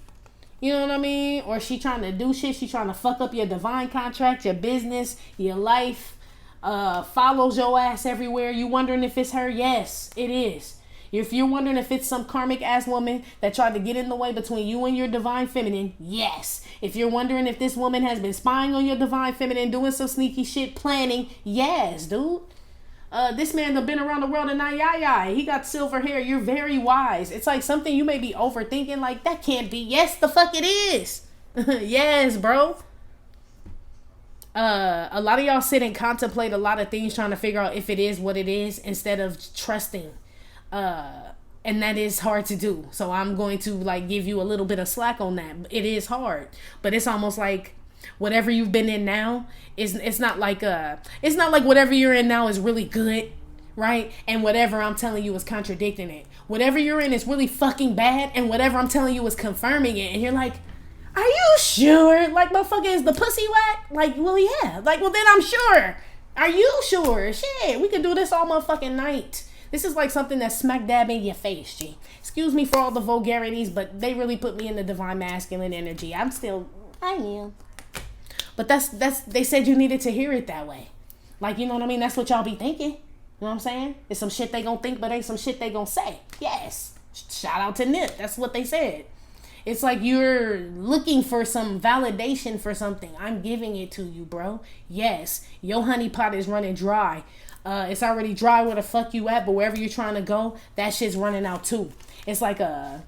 you know what I mean? Or she trying to do shit. She trying to fuck up your divine contract, your business, your life. Follows your ass everywhere. You wondering if it's her? Yes, it is. If you're wondering if it's some karmic ass woman that tried to get in the way between you and your divine feminine, yes. If you're wondering if this woman has been spying on your divine feminine, doing some sneaky shit, planning, yes, dude. This man done been around the world and not yaya. He got silver hair. You're very wise. It's like something you may be overthinking. Like, that can't be. Yes, the fuck it is. Yes, bro. A lot of y'all sit and contemplate a lot of things trying to figure out if it is what it is instead of trusting. And that is hard to do. So I'm going to like give you a little bit of slack on that. It is hard. But it's almost like whatever you've been in now it's not like whatever you're in now is really good, right? And whatever I'm telling you is contradicting it. Whatever you're in is really fucking bad, and whatever I'm telling you is confirming it. And you're like, are you sure? Like, motherfucker, is the pussy wet? Like, well, yeah. Like, well, then I'm sure. Are you sure? Shit, we can do this all motherfucking night. This is like something that's smack dab in your face, G. Excuse me for all the vulgarities, but they really put me in the divine masculine energy. I am. But that's they said you needed to hear it that way. Like, you know what I mean? That's what y'all be thinking. You know what I'm saying? It's some shit they gonna think, but ain't some shit they gonna say. Yes. Shout out to Nip. That's what they said. It's like you're looking for some validation for something. I'm giving it to you, bro. Yes, your honey pot is running dry. It's already dry where the fuck you at, but wherever you're trying to go, that shit's running out too. It's like a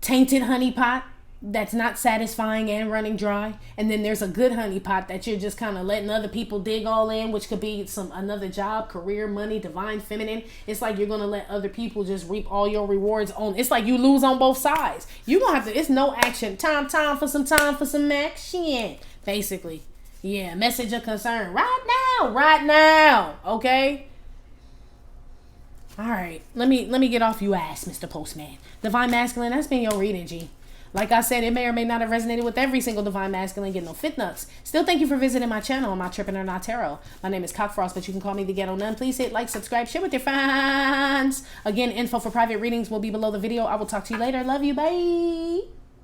tainted honey pot that's not satisfying and running dry, and then there's a good honey pot that you're just kind of letting other people dig all in, which could be another job, career, money, divine feminine. It's like you're gonna let other people just reap all your rewards on. It's like you lose on both sides. You gonna have to. It's no action. Time for some action. Basically, yeah. Message of concern right now. Okay. All right. Let me get off you ass, Mr. Postman. Divine Masculine. That's been your reading, G. Like I said, it may or may not have resonated with every single Divine Masculine. Get no fit nuts. Still, thank you for visiting my channel on My Trippin' or Not Tarot. My name is Cockfrost, but you can call me the Ghetto Nun. Please hit like, subscribe, share with your fans. Again, info for private readings will be below the video. I will talk to you later. Love you. Bye.